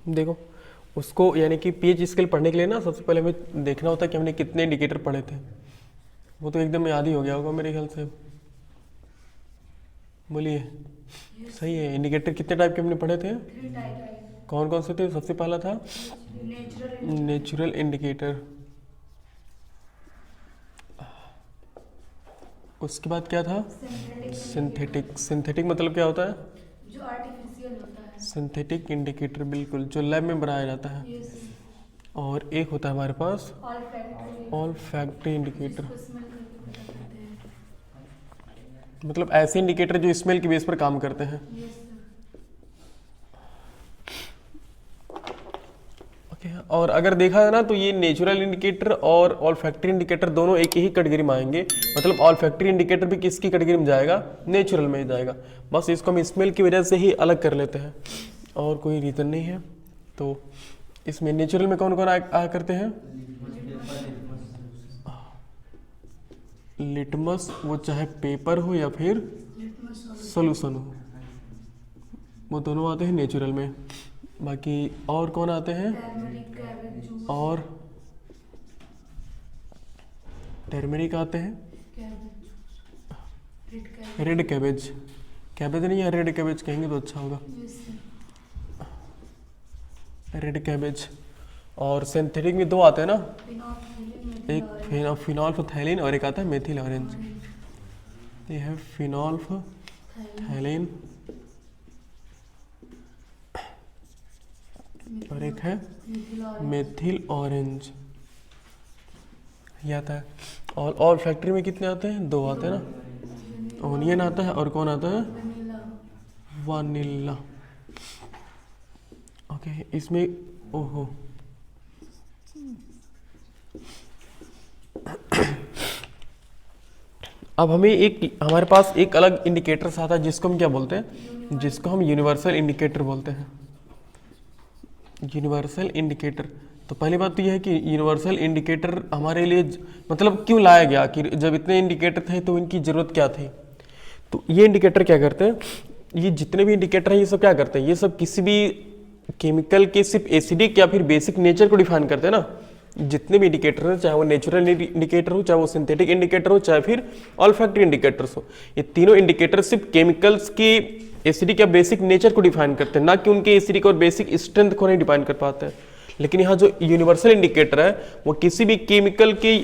देखो उसको यानी कि पीएच स्केल पढ़ने के लिए ना सबसे पहले हमें देखना होता है कि हमने कितने इंडिकेटर पढ़े थे। वो तो एकदम याद ही हो गया होगा मेरे ख्याल से। बोलिए। सही है। इंडिकेटर कितने टाइप के हमने पढ़े थे? कौन कौन से थे? सबसे पहला था नेचुरल इंडिकेटर, उसके बाद क्या था? सिंथेटिक। सिंथेटिक मतलब क्या होता है? जो आर्टिफिशियल होता है। सिंथेटिक इंडिकेटर, बिल्कुल, जो लैब में बनाया जाता है। और एक होता है हमारे पास ऑल फैक्ट्री इंडिकेटर, मतलब ऐसे इंडिकेटर जो स्मेल के बेस पर काम करते हैं। ओके। और अगर देखा है ना तो ये नेचुरल इंडिकेटर और ऑल फैक्ट्री इंडिकेटर दोनों एक ही कैटेगरी में आएंगे। मतलब ऑल फैक्ट्री इंडिकेटर भी किसकी कैटेगरी में जाएगा? नेचुरल में जाएगा। बस इसको हम स्मेल की वजह से ही अलग कर लेते हैं और कोई रीज़न नहीं है। तो इसमें नेचुरल में कौन कौन आया करते हैं? लिटमस, वो चाहे पेपर हो या फिर सोल्यूशन हो, वो दोनों आते हैं नेचुरल में। बाकी और कौन आते हैं? और टर्मरिक आते हैं, रेड कैबेज। कैबेज नहीं है, रेड कैबेज कहेंगे तो अच्छा होगा। Red cabbage. और सिंथेटिक में दो आते हैं ना, एक फिनोल्फथैलीन और एक आता है मेथिल ऑरेंज। ये है फिनोल्फथैलीन और एक है मेथिल ऑरेंज, ये आता है। और ऑल फैक्ट्री में कितने आते हैं? दो आते हैं ना, ओनियन आता है और कौन आता है? वानिला। ओके। इसमें ओहो अब हमारे पास एक अलग इंडिकेटर्स आता है जिसको हम क्या बोलते हैं? जिसको हम यूनिवर्सल इंडिकेटर बोलते हैं। Universal indicator. तो पहली बात तो यह है कि यूनिवर्सल इंडिकेटर हमारे लिए मतलब क्यों लाया गया, कि जब इतने इंडिकेटर थे तो इनकी ज़रूरत क्या थी? तो ये इंडिकेटर क्या करते हैं? ये जितने भी इंडिकेटर हैं ये सब क्या करते हैं? ये सब किसी भी केमिकल के सिर्फ एसिडिक या फिर बेसिक नेचर को डिफाइन करते हैं ना। जितने भी इंडिकेटर हैं, चाहे वो नेचुरल इंडिकेटर हो, चाहे वो सिंथेटिक इंडिकेटर हो, चाहे फिर ऑल्फैक्टरी इंडिकेटर्स हो, ये तीनों इंडिकेटर सिर्फ केमिकल्स की एसिडिक या बेसिक नेचर को डिफाइन करते हैं, ना कि उनके एसिडिक और बेसिक स्ट्रेंथ को नहीं डिफाइन कर पाते हैं। लेकिन यहाँ जो यूनिवर्सल इंडिकेटर है वो किसी भी केमिकल के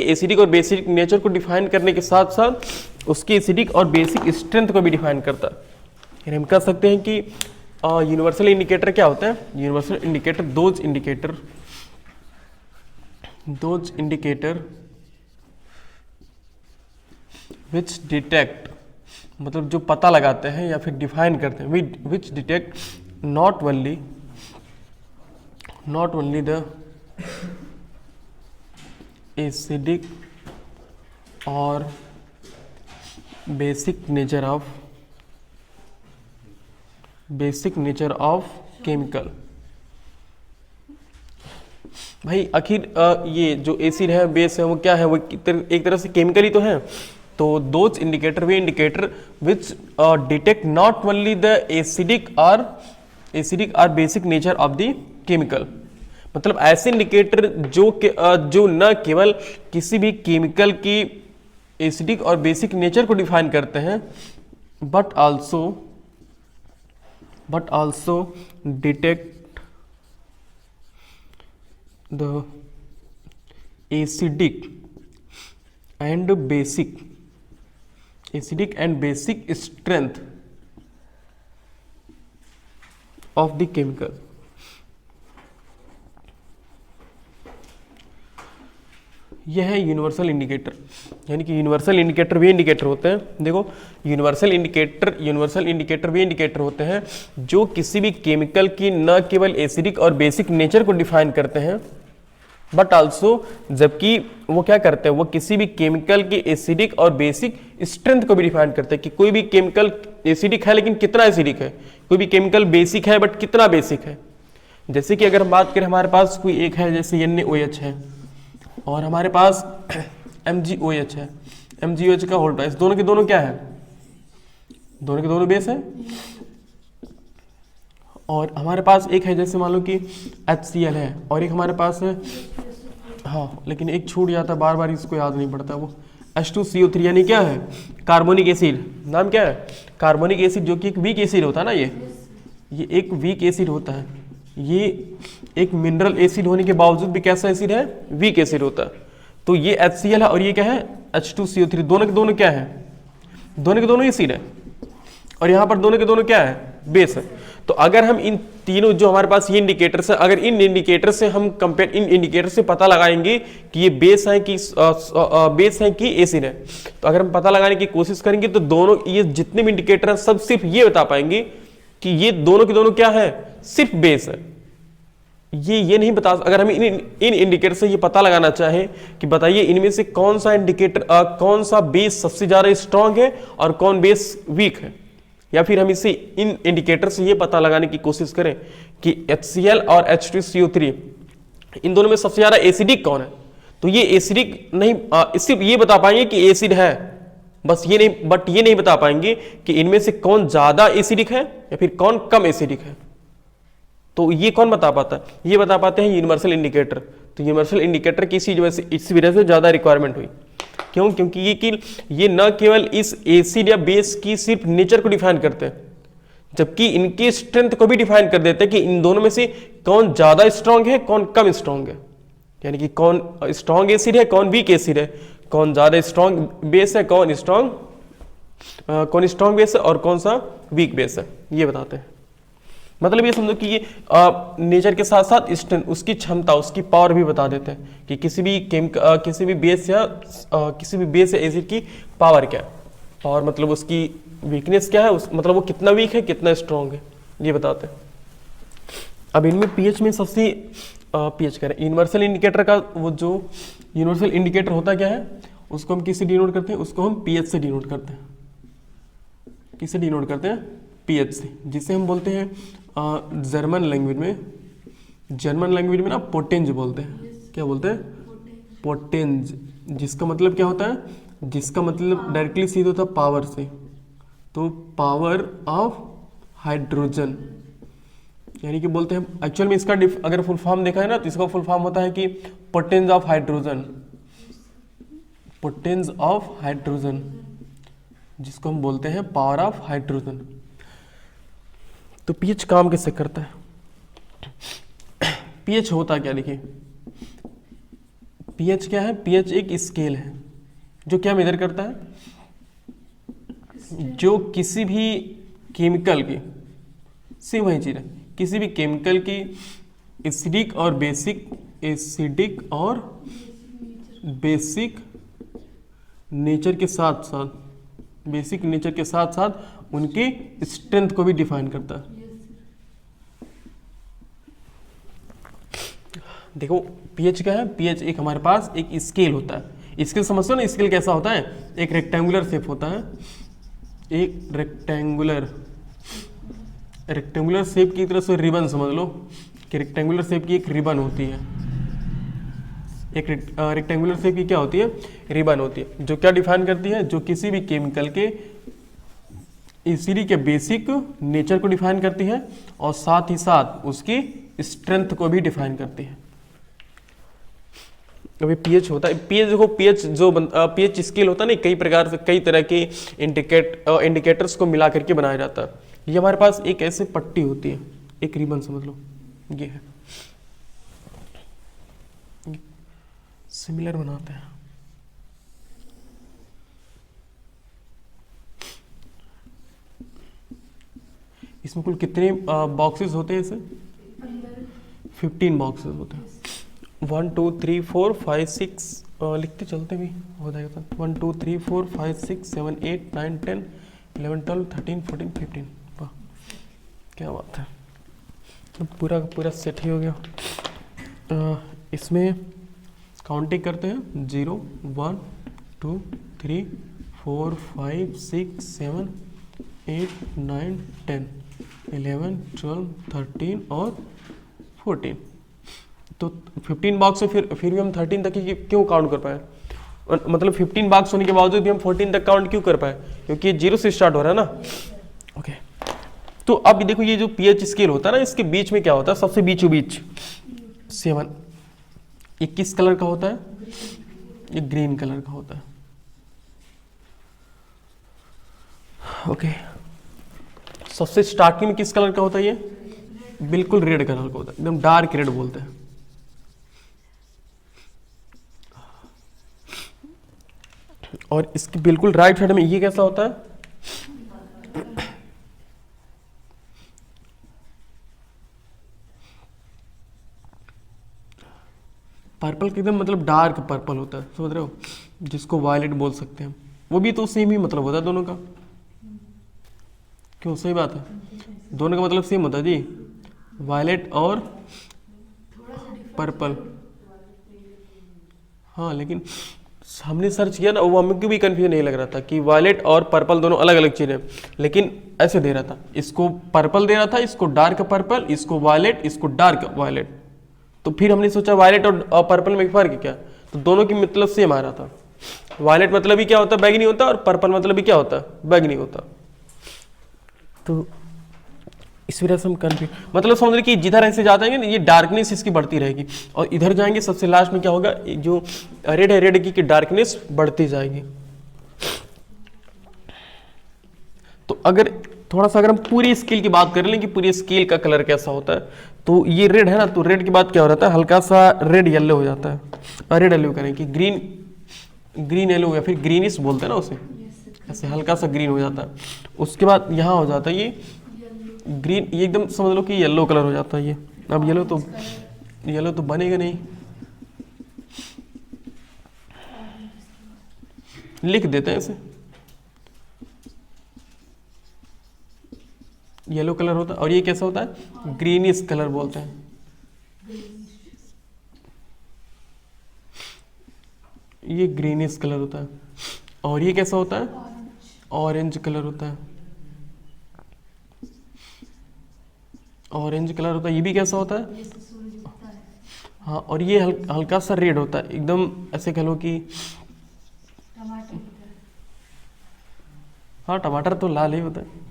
एसिडिक और बेसिक नेचर को डिफाइन करने के साथ साथ उसकी एसिडिक और बेसिक स्ट्रेंथ को भी डिफाइन करता है। हम कह सकते हैं कि यूनिवर्सल इंडिकेटर क्या होता है? Universal indicator those indicator which detect, मतलब जो पता लगाते हैं या फिर डिफाइन करते हैं, विच detect not only the acidic और बेसिक नेचर ऑफ केमिकल। भाई आखिर ये जो एसिड है, बेस है, वो क्या है? वो एक तरह से केमिकल ही तो है। तो दोज इंडिकेटर, वे indicator which detect not only the acidic और basic nature of the chemical, मतलब ऐसे इंडिकेटर जो न केवल किसी भी केमिकल की एसिडिक और बेसिक नेचर को डिफाइन करते हैं, but also detect the acidic and basic strength of the chemical. यह है यूनिवर्सल इंडिकेटर। यानी कि यूनिवर्सल इंडिकेटर वे इंडिकेटर होते हैं, देखो यूनिवर्सल इंडिकेटर वे इंडिकेटर होते हैं जो किसी भी केमिकल की न केवल एसिडिक और बेसिक नेचर को डिफाइन करते हैं, बट आल्सो, जबकि वो क्या करते हैं, वो किसी भी केमिकल की एसिडिक और बेसिक स्ट्रेंथ को भी डिफाइन करते हैं कि कोई भी केमिकल एसिडिक है लेकिन कितना एसिडिक है, कोई भी केमिकल बेसिक है बट कितना बेसिक है। जैसे कि अगर हम बात करें, हमारे पास कोई एक है जैसे NaOH है और हमारे पास MgOH है, MgOH का होल्ड प्राइस, दोनों के दोनों क्या है? दोनों के दोनों बेस है। और हमारे पास एक है, जैसे मान लो कि HCl है और एक हमारे पास है, हाँ लेकिन एक छूट जाता है, बार बार इसको याद नहीं पड़ता, वो H2CO3 यानी क्या है, कार्बोनिक एसिड। नाम क्या है, कार्बोनिक एसिड, जो कि एक वीक एसिड होता है ना, ये एक वीक एसिड होता है। ये एक मिनरल एसिड होने के बावजूद भी कैसा एसिड है, वीक एसिड होता है। तो ये HCl है और ये क्या है, H2CO3। दोनों के दोनों क्या है, दोनों के दोनों एसिड है, और यहाँ पर दोनों के दोनों क्या है, बेस है। तो अगर हम इन तीनों जो हमारे पास ये इंडिकेटर्स है, अगर इन इंडिकेटर से हम कंपेयर, इन इंडिकेटर से पता लगाएंगे कि ये बेस है कि बेस है कि एसिड है, तो अगर हम पता लगाने की कोशिश करेंगे तो दोनों ये जितने भी इंडिकेटर हैं सब सिर्फ ये बता पाएंगे कि ये दोनों के दोनों क्या है, सिर्फ बेस है। ये नहीं बता, अगर हम इन इंडिकेटर से ये पता लगाना चाहें कि बताइए इनमें से कौन सा इंडिकेटर, कौन सा बेस सबसे ज्यादा स्ट्रांग है और कौन बेस वीक है, या फिर हम इसे इन इंडिकेटर से ये पता लगाने की कोशिश करें कि HCl और H2CO3 इन दोनों में सबसे ज्यादा एसिडिक कौन है, तो ये एसिडिक नहीं, सिर्फ ये बता पाएंगे कि एसिड है, बस ये नहीं, बट ये नहीं बता पाएंगे कि इनमें से कौन ज्यादा एसिडिक है या फिर कौन कम एसिडिक है। तो ये कौन बता पाता है, ये बता पाते हैं यूनिवर्सल इंडिकेटर। तो यूनिवर्सल इंडिकेटर की इसी वजह से ज्यादा रिक्वायरमेंट हुई। क्यों, क्योंकि ये न केवल इस एसिड या बेस की सिर्फ नेचर को डिफाइन करते हैं, जबकि इनकी स्ट्रेंथ को भी डिफाइन कर देते हैं कि इन दोनों में से कौन ज्यादा स्ट्रांग है, कौन कम स्ट्रांग है, यानी कि कौन स्ट्रांग एसिड है, कौन वीक एसिड है, कौन ज्यादा स्ट्रांग बेस है, कौन स्ट्रांग बेस है और कौन सा वीक बेस है, ये बताते हैं। मतलब ये समझो कि ये नेचर के साथ साथ स्ट्रेंथ, उसकी क्षमता, उसकी पावर भी बता देते हैं कि किसी भी बेस या एसिड की पावर क्या है। पावर मतलब उसकी वीकनेस क्या है, मतलब वो कितना वीक है, कितना स्ट्रांग है, ये बताते हैं। अब इनमें पीएच में सबसे पीएच करें, यूनिवर्सल इंडिकेटर का वो जो यूनिवर्सल इंडिकेटर होता क्या है, उसको हम किससे डिनोट करते हैं, उसको हम पीएच से डिनोट करते हैं। किससे डिनोट करते हैं, पीएच से, जिसे हम बोलते हैं जर्मन लैंग्वेज में ना पोटेंज बोलते हैं। क्या बोलते हैं, पोटेंज, जिसका मतलब क्या होता है, जिसका मतलब डायरेक्टली सीधे होता है पावर से, तो पावर ऑफ हाइड्रोजन, यानी कि बोलते हैं एक्चुअल में इसका अगर फुल फॉर्म देखा है ना, तो इसका फुल फॉर्म होता है कि पोटेंज ऑफ हाइड्रोजन, पोटेंज ऑफ हाइड्रोजन, जिसको हम बोलते हैं पावर ऑफ हाइड्रोजन। तो पीएच काम कैसे करता है, पीएच होता क्या, देखिए पीएच क्या है, पीएच एक स्केल है जो क्या मेजर करता है, जो किसी भी केमिकल की, सिर्फ वही चीज है, किसी भी केमिकल की एसिडिक और बेसिक नेचर के साथ साथ उनकी स्ट्रेंथ को भी डिफाइन करता है। देखो पीएच क्या है, पीएच एक हमारे पास एक स्केल होता है। स्केल समझते हो ना, स्केल कैसा होता है, एक रेक्टेंगुलर शेप होता है, एक रेक्टेंगुलर शेप की तरह से रिबन समझ लो कि रेक्टेंगुलर शेप की एक रिबन होती है, एक रेक्टेंगुलर शेप की क्या होती है, रिबन होती है, जो क्या डिफाइन करती है, जो किसी भी केमिकल के एसिड के बेसिक नेचर को डिफाइन करती है और साथ ही साथ उसकी स्ट्रेंथ को भी डिफाइन करती है। अभी पीएच होता है, पीएच देखो, पीएच स्केल होता है ना, कई प्रकार से कई तरह के इंडिकेटर्स को मिला करके बनाया जाता है। ये हमारे पास एक ऐसे पट्टी होती है, एक रिबन समझ लो, ये है, सिमिलर बनाते हैं। इसमें कुल कितने बॉक्सेस होते हैं, इसे 15 बॉक्सेस होते हैं। 1 2 3 4 5 6 लिखते चलते भी हो जाएगा। 1 2 3 4 5 6 7 8 9 10 11 12 13 14 15, वाह क्या बात है, तो पूरा सेट ही हो गया। इसमें काउंटिंग करते हैं, 0 1 2 3 4 5 6 7 8 9 10 11 12 13 और 14। तो 15 बॉक्स से फिर भी हम 13 तक ही क्यों काउंट कर पाए, मतलब 15 बॉक्स होने के बावजूद भी हम 14 तक काउंट क्यों कर पाए, क्योंकि ये 0 से स्टार्ट हो रहा है ना। ओके, तो अब देखो ये जो pH स्केल होता है ना, इसके बीच में क्या होता है, सबसे बीचों बीच 7, ये किस कलर का होता है, ये ग्रीन कलर का होता है। ओके, सबसे स्टार्टिंग में किस कलर का होता है, ये बिल्कुल रेड कलर का होता है, एकदम डार्क रेड बोलते हैं। और इसके बिल्कुल राइट साइड में ये कैसा होता है, पर्पल एकदम मतलब डार्क पर्पल होता है, समझ रहे हो, जिसको वायलेट बोल सकते हैं। वो भी तो सेम ही मतलब होता है दोनों का, क्यों, सही बात है, दोनों का मतलब सेम होता है जी, वायलेट और पर्पल। हाँ लेकिन हमने सर्च किया ना, वो हमको भी कंफ्यूजन नहीं लग रहा था कि वायलेट और पर्पल दोनों अलग अलग चीज़ें, लेकिन ऐसे दे रहा था, इसको पर्पल दे रहा था, इसको डार्क पर्पल, इसको वायलेट, इसको डार्क वायलेट। तो फिर हमने सोचा वायलेट और पर्पल में फर्क है क्या, तो दोनों की मतलब सेम आ रहा था। वायलेट मतलब ही क्या होता है, बैगनी होता है, और पर्पल मतलब ही क्या होता है, बैगनी होता। तो इस वजह से हम कंफ्यूज, मतलब समझ रहे कि जिधर ऐसे जाते हैं ये डार्कनेस इसकी बढ़ती रहेगी, और इधर जाएंगे सबसे लास्ट में क्या होगा, जो रेड है रेड की डार्कनेस बढ़ती जाएगी। तो अगर थोड़ा सा अगर हम पूरी स्केल की बात कर लें कि पूरी स्केल का कलर कैसा होता है, तो ये रेड है ना, तो रेड के बाद क्या हो जाता है, हल्का सा रेड येलो हो जाता है। रेड येलो करें कि ग्रीन येलो या फिर ग्रीनिश बोलते हैं ना उसे, ऐसे हल्का सा ग्रीन हो जाता है। उसके बाद यहाँ हो जाता है ये ग्रीन, ये एकदम समझ लो कि येलो कलर हो जाता है ये। अब येलो तो बनेगा नहीं, लिख देते हैं इसे, येलो कलर होता है। और ये कैसा होता है, ग्रीनिश कलर बोलते हैं। ये ग्रीनिश कलर होता है। और ये कैसा होता है, ऑरेंज कलर होता है। ऑरेंज कलर होता है। ये भी कैसा होता है, हाँ। और ये हल्का सा रेड होता है, एकदम ऐसे कह लो कि, हाँ टमाटर तो लाल ही होता है।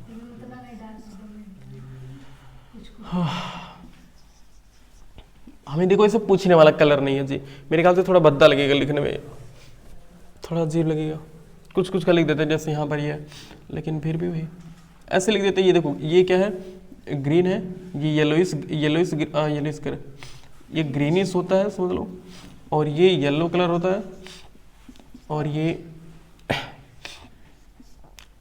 हमें देखो इसे पूछने वाला कलर नहीं है जी, मेरे ख्याल से थोड़ा भद्दा लगेगा लिखने में, थोड़ा अजीब लगेगा। कुछ कुछ का लिख देते हैं जैसे यहाँ पर ये है, लेकिन फिर भी वही ऐसे लिख देते हैं। ये देखो ये क्या है, ग्रीन है, ये येलोइश कर, ये ग्रीनिश होता है समझ लो, और ये येलो कलर होता है, और ये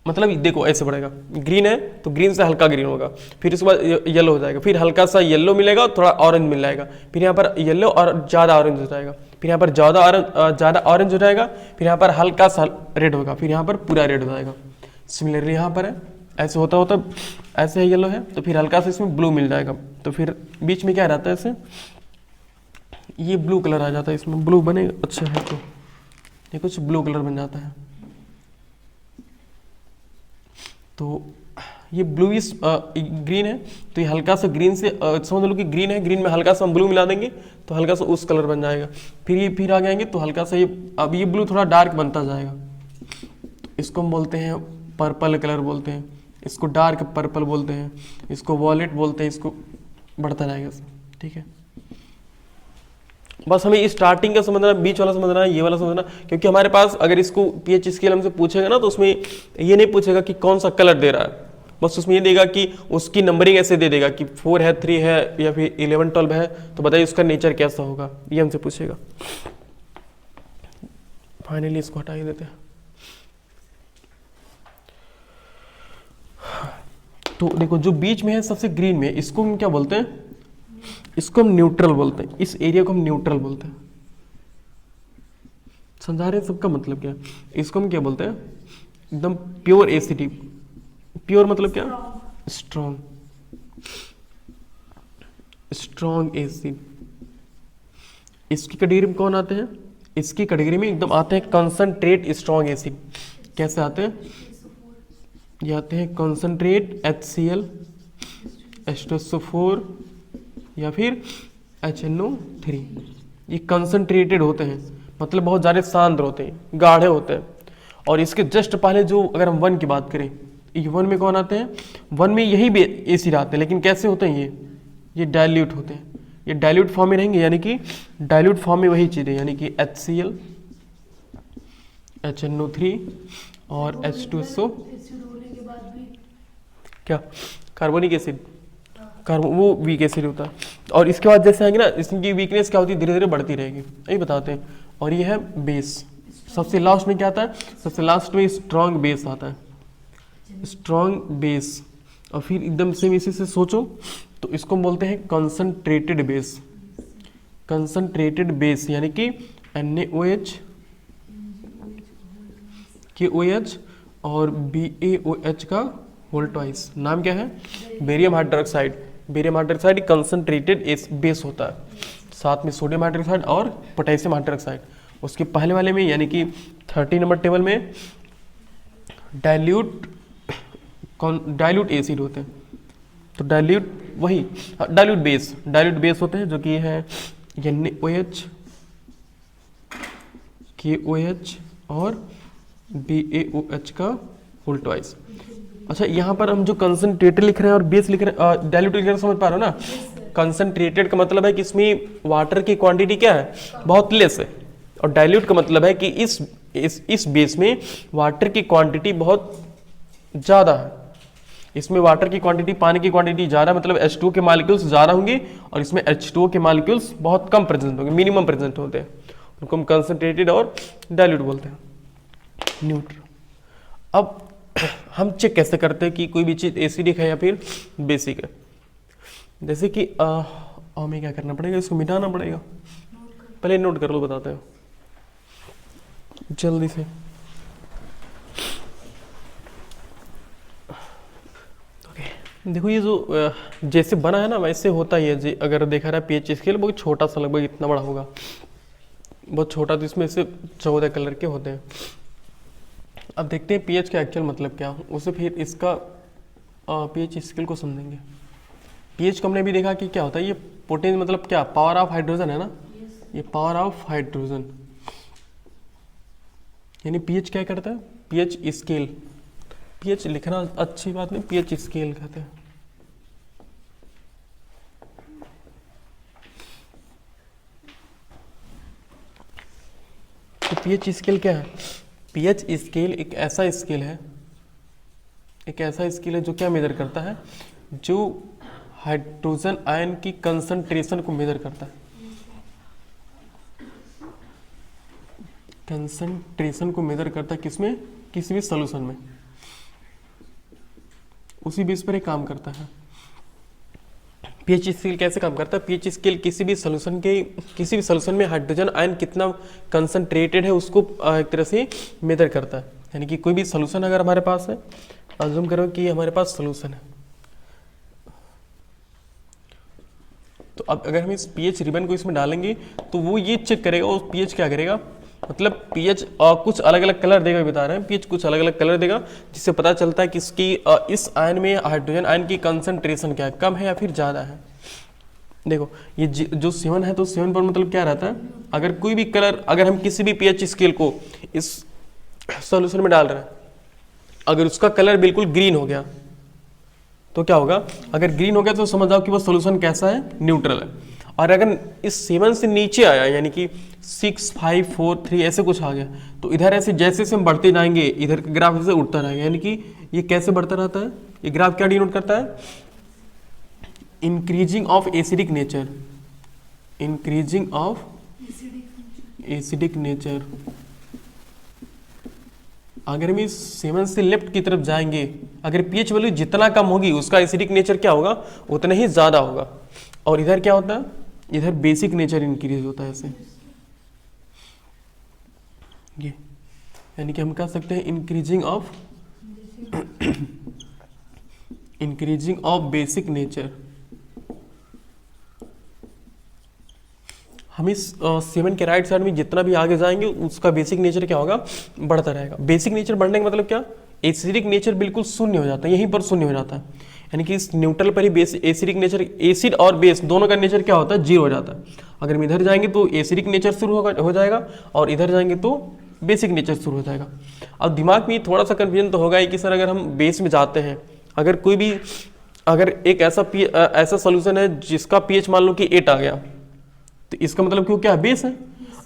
मतलब देखो ऐसे बढ़ेगा, ग्रीन है तो ग्रीन से हल्का ग्रीन होगा, फिर उसके बाद येलो हो जाएगा, फिर हल्का सा येलो मिलेगा और थोड़ा ऑरेंज मिल जाएगा, फिर यहाँ पर येलो और ज़्यादा ऑरेंज हो जाएगा, फिर यहाँ पर ज़्यादा ऑरेंज हो जाएगा, फिर यहाँ पर हल्का सा रेड होगा, फिर यहाँ पर पूरा रेड हो जाएगा। सिमिलरली यहाँ पर है, ऐसे होता होता ऐसे है, येलो है तो फिर हल्का सा इसमें ब्लू मिल जाएगा, तो फिर बीच में क्या रहता है ऐसे, ये ब्लू कलर आ जाता है, इसमें ब्लू बनेगा। अच्छा है तो ये कुछ ब्लू कलर बन जाता है। तो ये ब्लूइश ग्रीन है, तो ये हल्का सा ग्रीन से समझ लो कि ग्रीन है, ग्रीन में हल्का सा हम ब्लू मिला देंगे तो हल्का सा उस कलर बन जाएगा। फिर ये फिर आ जाएंगे तो हल्का सा ये, अब ये ब्लू थोड़ा डार्क बनता जाएगा, तो इसको हम बोलते हैं पर्पल कलर बोलते हैं, इसको डार्क पर्पल बोलते हैं, इसको वॉलेट बोलते हैं, इसको बढ़ता जाएगा। ठीक है, बस हमें स्टार्टिंग का समझना, बीच वाला समझना, ये वाला समझना, क्योंकि हमारे पास अगर इसको पीएच स्केल हमसे पूछेगा ना तो उसमें ये नहीं पूछेगा कि कौन सा कलर दे रहा है, बस उसमें ये देगा कि उसकी नंबरिंग ऐसे दे देगा कि 4 है, 3 है या फिर 11 12 है, तो बताइए उसका नेचर कैसा होगा, ये हमसे पूछेगा। फाइनली इसको हटा ही देते हैं। तो देखो जो बीच में है सबसे ग्रीन में, इसको हम क्या बोलते हैं, इसको हम न्यूट्रल बोलते हैं, इस एरिया को हम न्यूट्रल बोलते हैं। समझा रहे हैं सबका मतलब क्या है? इसको हम क्या बोलते हैं, एकदम प्योर एसिड। प्योर मतलब क्या, स्ट्रॉन्ग, स्ट्रॉन्ग एसिड। इसकी कैटेगरी में कौन आते हैं, इसकी कैटेगरी में एकदम आते हैं कंसंट्रेट स्ट्रॉन्ग एसिड। कैसे आते हैं, ये आते हैं कंसंट्रेट HCl, H2SO4 या फिर HNO3। ये कंसंट्रेटेड होते हैं, मतलब बहुत ज़्यादा सांद्र होते हैं, गाढ़े होते हैं। और इसके जस्ट पहले जो अगर हम 1 की बात करें, वन में कौन आते हैं, वन में यही एसिड आते हैं, लेकिन कैसे होते हैं ये डाइल्यूट होते हैं, ये डाइल्यूट फॉर्म में रहेंगे, यानी कि डाइल्यूट फॉर्म में वही चीज़ें, यानी कि HCl, HNO3 और H2SO, एसिड होने के बाद भी क्या कार्बोनिक एसिड, वो वीक एसिड होता है। और इसके बाद जैसे आएंगे ना, इसकी वीकनेस क्या होती है, धीरे धीरे बढ़ती रहेगी, यही बताते हैं। और ये है बेस, सबसे लास्ट में क्या आता है, सबसे लास्ट में स्ट्रॉन्ग बेस आता है, स्ट्रॉन्ग बेस। और फिर एकदम से इसी से सोचो तो इसको बोलते हैं कंसंट्रेटेड बेस, कंसंट्रेटेड बेस, यानी कि NaOH, KOH और BaOH का होल ट्वाइस। नाम क्या है, barium hydroxide. Barium hydroxide concentrated base होता है, साथ में सोडियम हाइड्रोक्साइड और पोटेशियम हाइड्रोक्साइड। उसके पहले वाले में यानी कि 30 नंबर टेबल में डाइल्यूट एसिड होते हैं, तो डाइल्यूट वही डाइल्यूट बेस होते हैं, जो कि है NaOH, KOH और BaOH का होल ट्वाइस। अच्छा, यहाँ पर हम जो कंसंट्रेटेड लिख रहे हैं और बेस लिख रहे हैं, डाइल्यूट लिख रहे हैं, समझ पा रहे हो ना। कंसंट्रेटेड का मतलब है कि इसमें वाटर की क्वांटिटी क्या है, बहुत लेस है, और डाइल्यूट का मतलब है कि इस बेस में वाटर की क्वांटिटी बहुत ज़्यादा है। इसमें वाटर की क्वांटिटी, पानी की क्वांटिटी ज़्यादा, मतलब H2O के मॉलिक्यूल्स ज़्यादा होंगे, और इसमें H2O के मॉलिक्यूल्स बहुत कम प्रेजेंट होंगे, मिनिमम प्रेजेंट होते हैं, उनको हम कंसंट्रेटेड और डाइल्यूट बोलते हैं। न्यूट्रल। अब हम चेक कैसे करते हैं कि कोई भी चीज़ एसिडिक है या फिर बेसिक है। जैसे कि हमें क्या करना पड़ेगा, इसको मिटाना पड़ेगा, पहले नोट कर लो, बताते हैं जल्दी से। देखो ये जो जैसे बना है ना वैसे होता ही है। अगर देखा रहा pH स्केल बहुत छोटा सा, लगभग इतना बड़ा होगा, बहुत छोटा, तो इसमें से 14 कलर के होते हैं। अब देखते हैं pH का एक्चुअल मतलब क्या, उसे फिर इसका pH स्केल को समझेंगे। pH को हमने भी देखा कि क्या होता है, ये पोटेंशियल मतलब क्या, पावर ऑफ हाइड्रोजन है ना, ये पावर ऑफ हाइड्रोजन, यानी pH क्या करता है, pH स्केल। pH लिखना अच्छी बात नहीं, pH स्केल कहते हैं। तो pH स्केल क्या है, pH स्केल एक ऐसा स्केल है, जो क्या मेजर करता है, जो हाइड्रोजन आयन की कंसंट्रेशन को मेजर करता है, कंसंट्रेशन को मेजर करता है किसमें, किसी भी सॉल्यूशन में, उसी बेस पर एक काम करता है। pH स्केल कैसे काम करता है, pH स्केल किसी भी सॉल्यूशन में हाइड्रोजन आयन कितना कंसंट्रेटेड है उसको एक तरह से मेजर करता है। यानी कि कोई भी सॉल्यूशन अगर हमारे पास है, अज्यूम करो कि हमारे पास सॉल्यूशन है, तो अब अगर हम इस pH रिबन को इसमें डालेंगे तो वो ये चेक करेगा, और pH क्या करेगा, मतलब pH कुछ अलग अलग कलर देगा, बता रहे हैं pH कुछ अलग अलग कलर देगा, जिससे पता चलता है कि इसकी इस आयन में हाइड्रोजन आयन की कंसंट्रेशन क्या है, कम है या फिर ज़्यादा है। देखो ये जो 7 है, तो 7 पर मतलब क्या रहता है, अगर कोई भी कलर, अगर हम किसी भी pH स्केल को इस सॉल्यूशन में डाल रहे हैं, अगर उसका कलर बिल्कुल ग्रीन हो गया तो क्या होगा, अगर ग्रीन हो गया तो समझ जाओ कि वो सॉल्यूशन कैसा है, न्यूट्रल है। और अगर इस 7 से नीचे आया, यानी कि 6, 5, 4, 3 ऐसे कुछ आ गया, तो इधर ऐसे जैसे हम बढ़ते जाएंगे, इधर का ग्राफ ऐसे उठता रहेगा, यानी कि ये कैसे बढ़ता रहता है, ये ग्राफ क्या डिनोट करता है, increasing of acidic nature, increasing of acidic nature. अगर हम इस 7 से लेफ्ट की तरफ जाएंगे, अगर pH वैल्यू जितना कम होगी उसका एसिडिक नेचर क्या होगा, उतना ही ज्यादा होगा। और इधर क्या होता है, इधर बेसिक नेचर इंक्रीज होता है ऐसे, ये यानी कि हम कह सकते हैं इंक्रीजिंग ऑफ बेसिक नेचर। हम इस 7 के राइट साइड में जितना भी आगे जाएंगे उसका बेसिक नेचर क्या होगा, बढ़ता रहेगा। बेसिक नेचर बढ़ने का मतलब क्या, एसिडिक नेचर बिल्कुल शून्य हो जाता है, यहीं पर शून्य हो जाता है, यानी कि इस न्यूट्रल पर ही बेस एसिडिक नेचर, एसिड और बेस दोनों का नेचर क्या होता है, जीरो हो जाता है। अगर हम इधर जाएंगे तो एसिडिक नेचर शुरू हो जाएगा, और इधर जाएंगे तो बेसिक नेचर शुरू हो जाएगा। अब दिमाग में थोड़ा सा कन्फ्यूजन तो होगा ही कि सर अगर हम बेस में जाते हैं, अगर कोई भी अगर एक ऐसा सोल्यूशन है जिसका पीएच मान लो कि 8 आ गया, तो इसका मतलब कि वो क्या है, बेस है।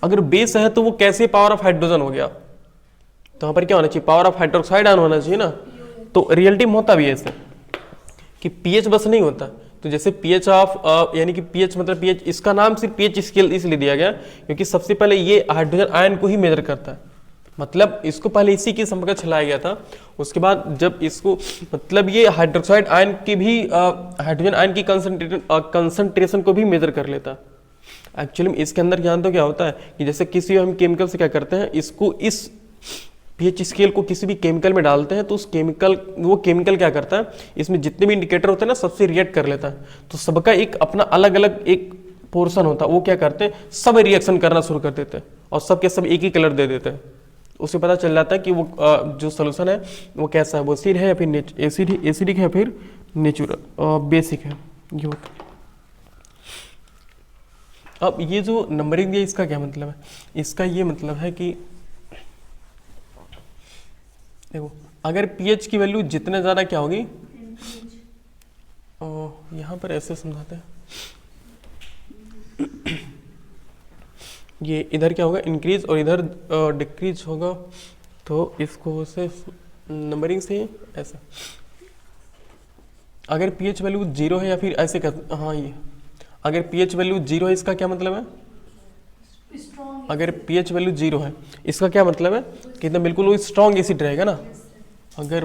अगर बेस है तो वो कैसे पावर ऑफ हाइड्रोजन हो गया, तो यहाँ पर क्या होना चाहिए, पावर ऑफ हाइड्रोक्साइड आयन होना चाहिए ना। तो रियलिटी में होता भी है ऐसे कि पीएच बस नहीं होता। तो जैसे पीएच ऑफ यानी कि पीएच मतलब पीएच, इसका नाम सिर्फ पीएच स्केल इसलिए दिया गया क्योंकि सबसे पहले ये हाइड्रोजन आयन को ही मेजर करता है। मतलब इसको पहले इसी के समकक्ष लाया गया था, उसके बाद जब इसको मतलब ये हाइड्रोक्साइड आयन की भी हाइड्रोजन आयन की कंसंट्रेशन को भी मेजर कर लेता है। एक्चुअली इसके अंदर ज्ञान तो क्या होता है कि जैसे किसी हम केमिकल से क्या करते हैं, इसको इस पीएच स्केल को किसी भी केमिकल में डालते हैं तो उस वो केमिकल क्या करता है, इसमें जितने भी इंडिकेटर होते हैं ना सबसे रिएक्ट कर लेता है। तो सबका एक अपना अलग अलग एक पोर्शन होता है, वो क्या करते हैं, सब रिएक्शन करना शुरू कर देते हैं और सब के सब एक ही कलर दे देते हैं। उससे पता चल जाता है कि वो जो सोल्यूशन है वो कैसा है, वो एसिड है या फिर एसिडिक है फिर नेचुरल बेसिक है, ये होता है। अब ये जो नंबरिंग दिया इसका क्या मतलब है, इसका ये मतलब है कि देखो अगर पीएच की वैल्यू जितने ज़्यादा क्या होगी, यहाँ पर ऐसे समझाते हैं, ये इधर क्या होगा इंक्रीज और इधर डिक्रीज होगा। तो इसको से नंबरिंग से ऐसा, अगर पीएच वैल्यू 0 है या फिर ऐसे कर, हाँ ये अगर पीएच वैल्यू 0 है इसका क्या मतलब है, स्ट्रॉन्ग अगर पीएच वैल्यू 0 है इसका क्या मतलब है कि एकदम बिल्कुल वो स्ट्रॉन्ग एसिड रहेगा ना। अगर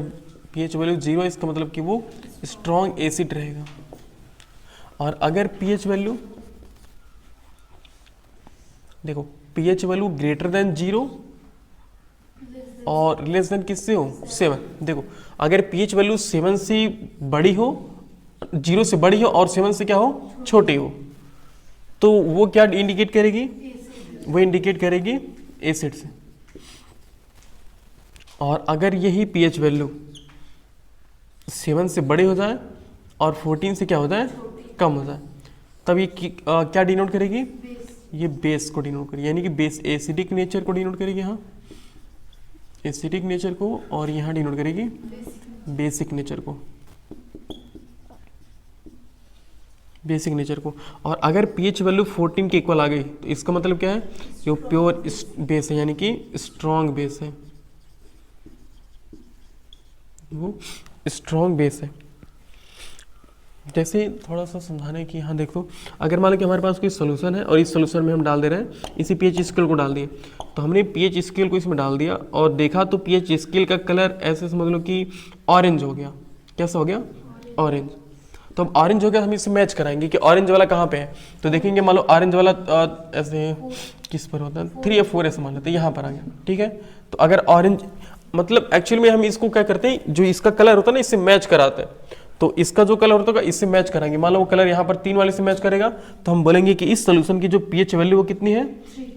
पीएच वैल्यू 0 है इसका मतलब कि वो स्ट्रॉन्ग एसिड रहेगा। और अगर पीएच वैल्यू देखो पीएच वैल्यू ग्रेटर देन 0 और लेस देन किससे हो 7। देखो अगर पीएच वैल्यू 7 से बड़ी हो, 0 से बड़ी हो और 7 से क्या हो छोटी हो, तो वो क्या इंडिकेट करेगी, वो इंडिकेट करेगी एसिड से। और अगर यही पीएच वैल्यू 7 से बड़े हो जाए और 14 से क्या हो जाए कम हो जाए, तब ये क्या डिनोट करेगी, ये बेस को डिनोट करेगी, यानी कि बेस एसिडिक नेचर को डिनोट करेगी, हाँ एसिडिक नेचर को, और यहाँ डिनोट करेगी बेसिक नेचर को, बेसिक नेचर को। और अगर पीएच वैल्यू 14 के इक्वल आ गई तो इसका मतलब क्या है, जो प्योर बेस है यानी कि स्ट्रॉन्ग बेस है, वो स्ट्रॉन्ग बेस है। जैसे थोड़ा सा समझाने की, यहाँ देखो अगर मान लो कि हमारे पास कोई सोल्यूशन है और इस सोल्यूशन में हम डाल दे रहे हैं इसी पीएच स्केल को डाल दिए, तो हमने पीएच स्केल को इसमें डाल दिया और देखा तो पीएच स्केल का कलर ऐसे समझ लो कि ऑरेंज हो गया। कैसा हो गया, ऑरेंज। तो अब ऑरेंज हो गया, हम इसे मैच कराएंगे कि ऑरेंज वाला कहाँ पे है, तो देखेंगे मान लो ऑरेंज वाला ऐसे किस पर होता है 3 या 4 ऐसे मान लेते हैं, यहाँ पर आ गया, ठीक है। तो अगर ऑरेंज मतलब एक्चुअली में हम इसको क्या करते हैं, जो इसका कलर होता है ना इससे मैच कराते हैं, तो इसका जो कलर होता है इससे मैच कराएंगे। मान लो वो कलर यहाँ पर 3 वाले से मैच करेगा, तो हम बोलेंगे कि इस सोल्यूशन की जो पीएच वैल्यू वो कितनी है,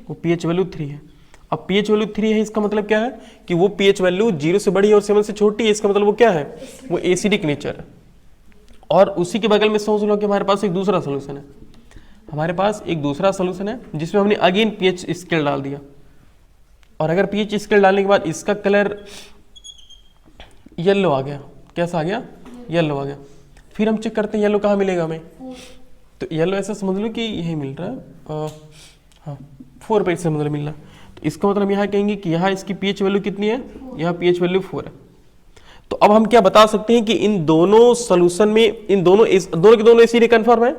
वो पीएच वैल्यू 3 है। अब पीएच वैल्यू 3 है इसका मतलब क्या है कि वो पीएच वैल्यू 0 से बड़ी है और 7 से छोटी है, इसका मतलब वो क्या है, वो एसिडिक नेचर है। और उसी के बगल में सोच लो कि हमारे पास एक दूसरा सोल्यूशन है, हमारे पास एक दूसरा सोल्यूशन है जिसमें हमने अगेन पीएच स्केल डाल दिया, और अगर पीएच स्केल डालने के बाद इसका कलर येलो आ गया, कैसा आ गया, येलो आ गया। फिर हम चेक करते हैं येलो कहाँ मिलेगा हमें, तो येलो ऐसा समझ लो कि यही मिल रहा है, हाँ 4 पे से मतलब मिल रहा है। तो इसका मतलब यहाँ कहेंगे कि यहाँ इसकी पीएच वैल्यू कितनी है, यहाँ पीएच वैल्यू 4 है। तो अब हम क्या बता सकते हैं कि इन दोनों सोल्यूशन में इन दोनों के दोनों एसिड कन्फर्म है।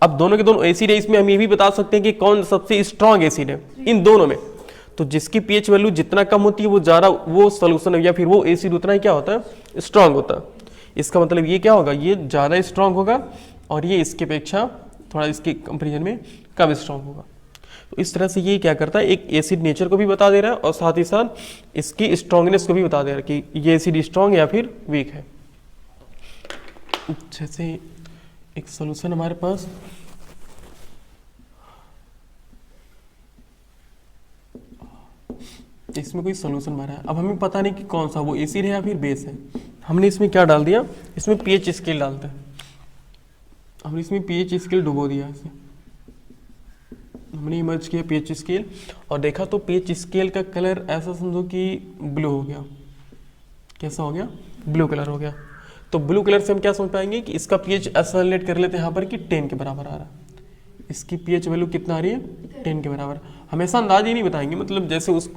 अब दोनों के दोनों एसिड है, इसमें हम ये भी बता सकते हैं कि कौन सबसे स्ट्रॉन्ग एसिड है इन दोनों में। तो जिसकी पीएच वैल्यू जितना कम होती है वो ज़्यादा वो सोल्यूशन या फिर वो एसिड उतना ही क्या होता है, स्ट्रांग होता है। इसका मतलब ये क्या होगा, ये ज़्यादा स्ट्रांग होगा और ये इसके अपेक्षा थोड़ा इसके कंपेरिजन में कम स्ट्रांग होगा। तो इस तरह से ये क्या करता है, एक एसिड नेचर को भी बता दे रहा है और साथ ही साथ इसकी स्ट्रांगनेस को भी बता दे रहा है कि ये एसिड स्ट्रांग या फिर वीक है। जैसे एक सोल्यूशन हमारे पास इसमें कोई सोल्यूशन भरा है, अब हमें पता नहीं कि कौन सा वो एसिड है या फिर बेस है। हमने इसमें क्या डाल दिया, इसमें पीएच स्केल डालते हैं, हमने इसमें पीएच स्केल डुबो दिया, इसे हमने इमर्ज किया पीएच स्केल और देखा तो पीएच स्केल का कलर ऐसा समझो कि ब्लू हो गया। कैसा हो गया? ब्लू कलर हो गया। तो ब्लू कलर से हम क्या समझ पाएंगे कि इसका पीएच ऐसा रिलेट कर लेते हैं यहाँ पर कि 10 के बराबर आ रहा है। इसकी पीएच वैल्यू कितना आ रही है? 10 के बराबर। हमेशा अंदाज ही नहीं बताएंगे, मतलब जैसे उस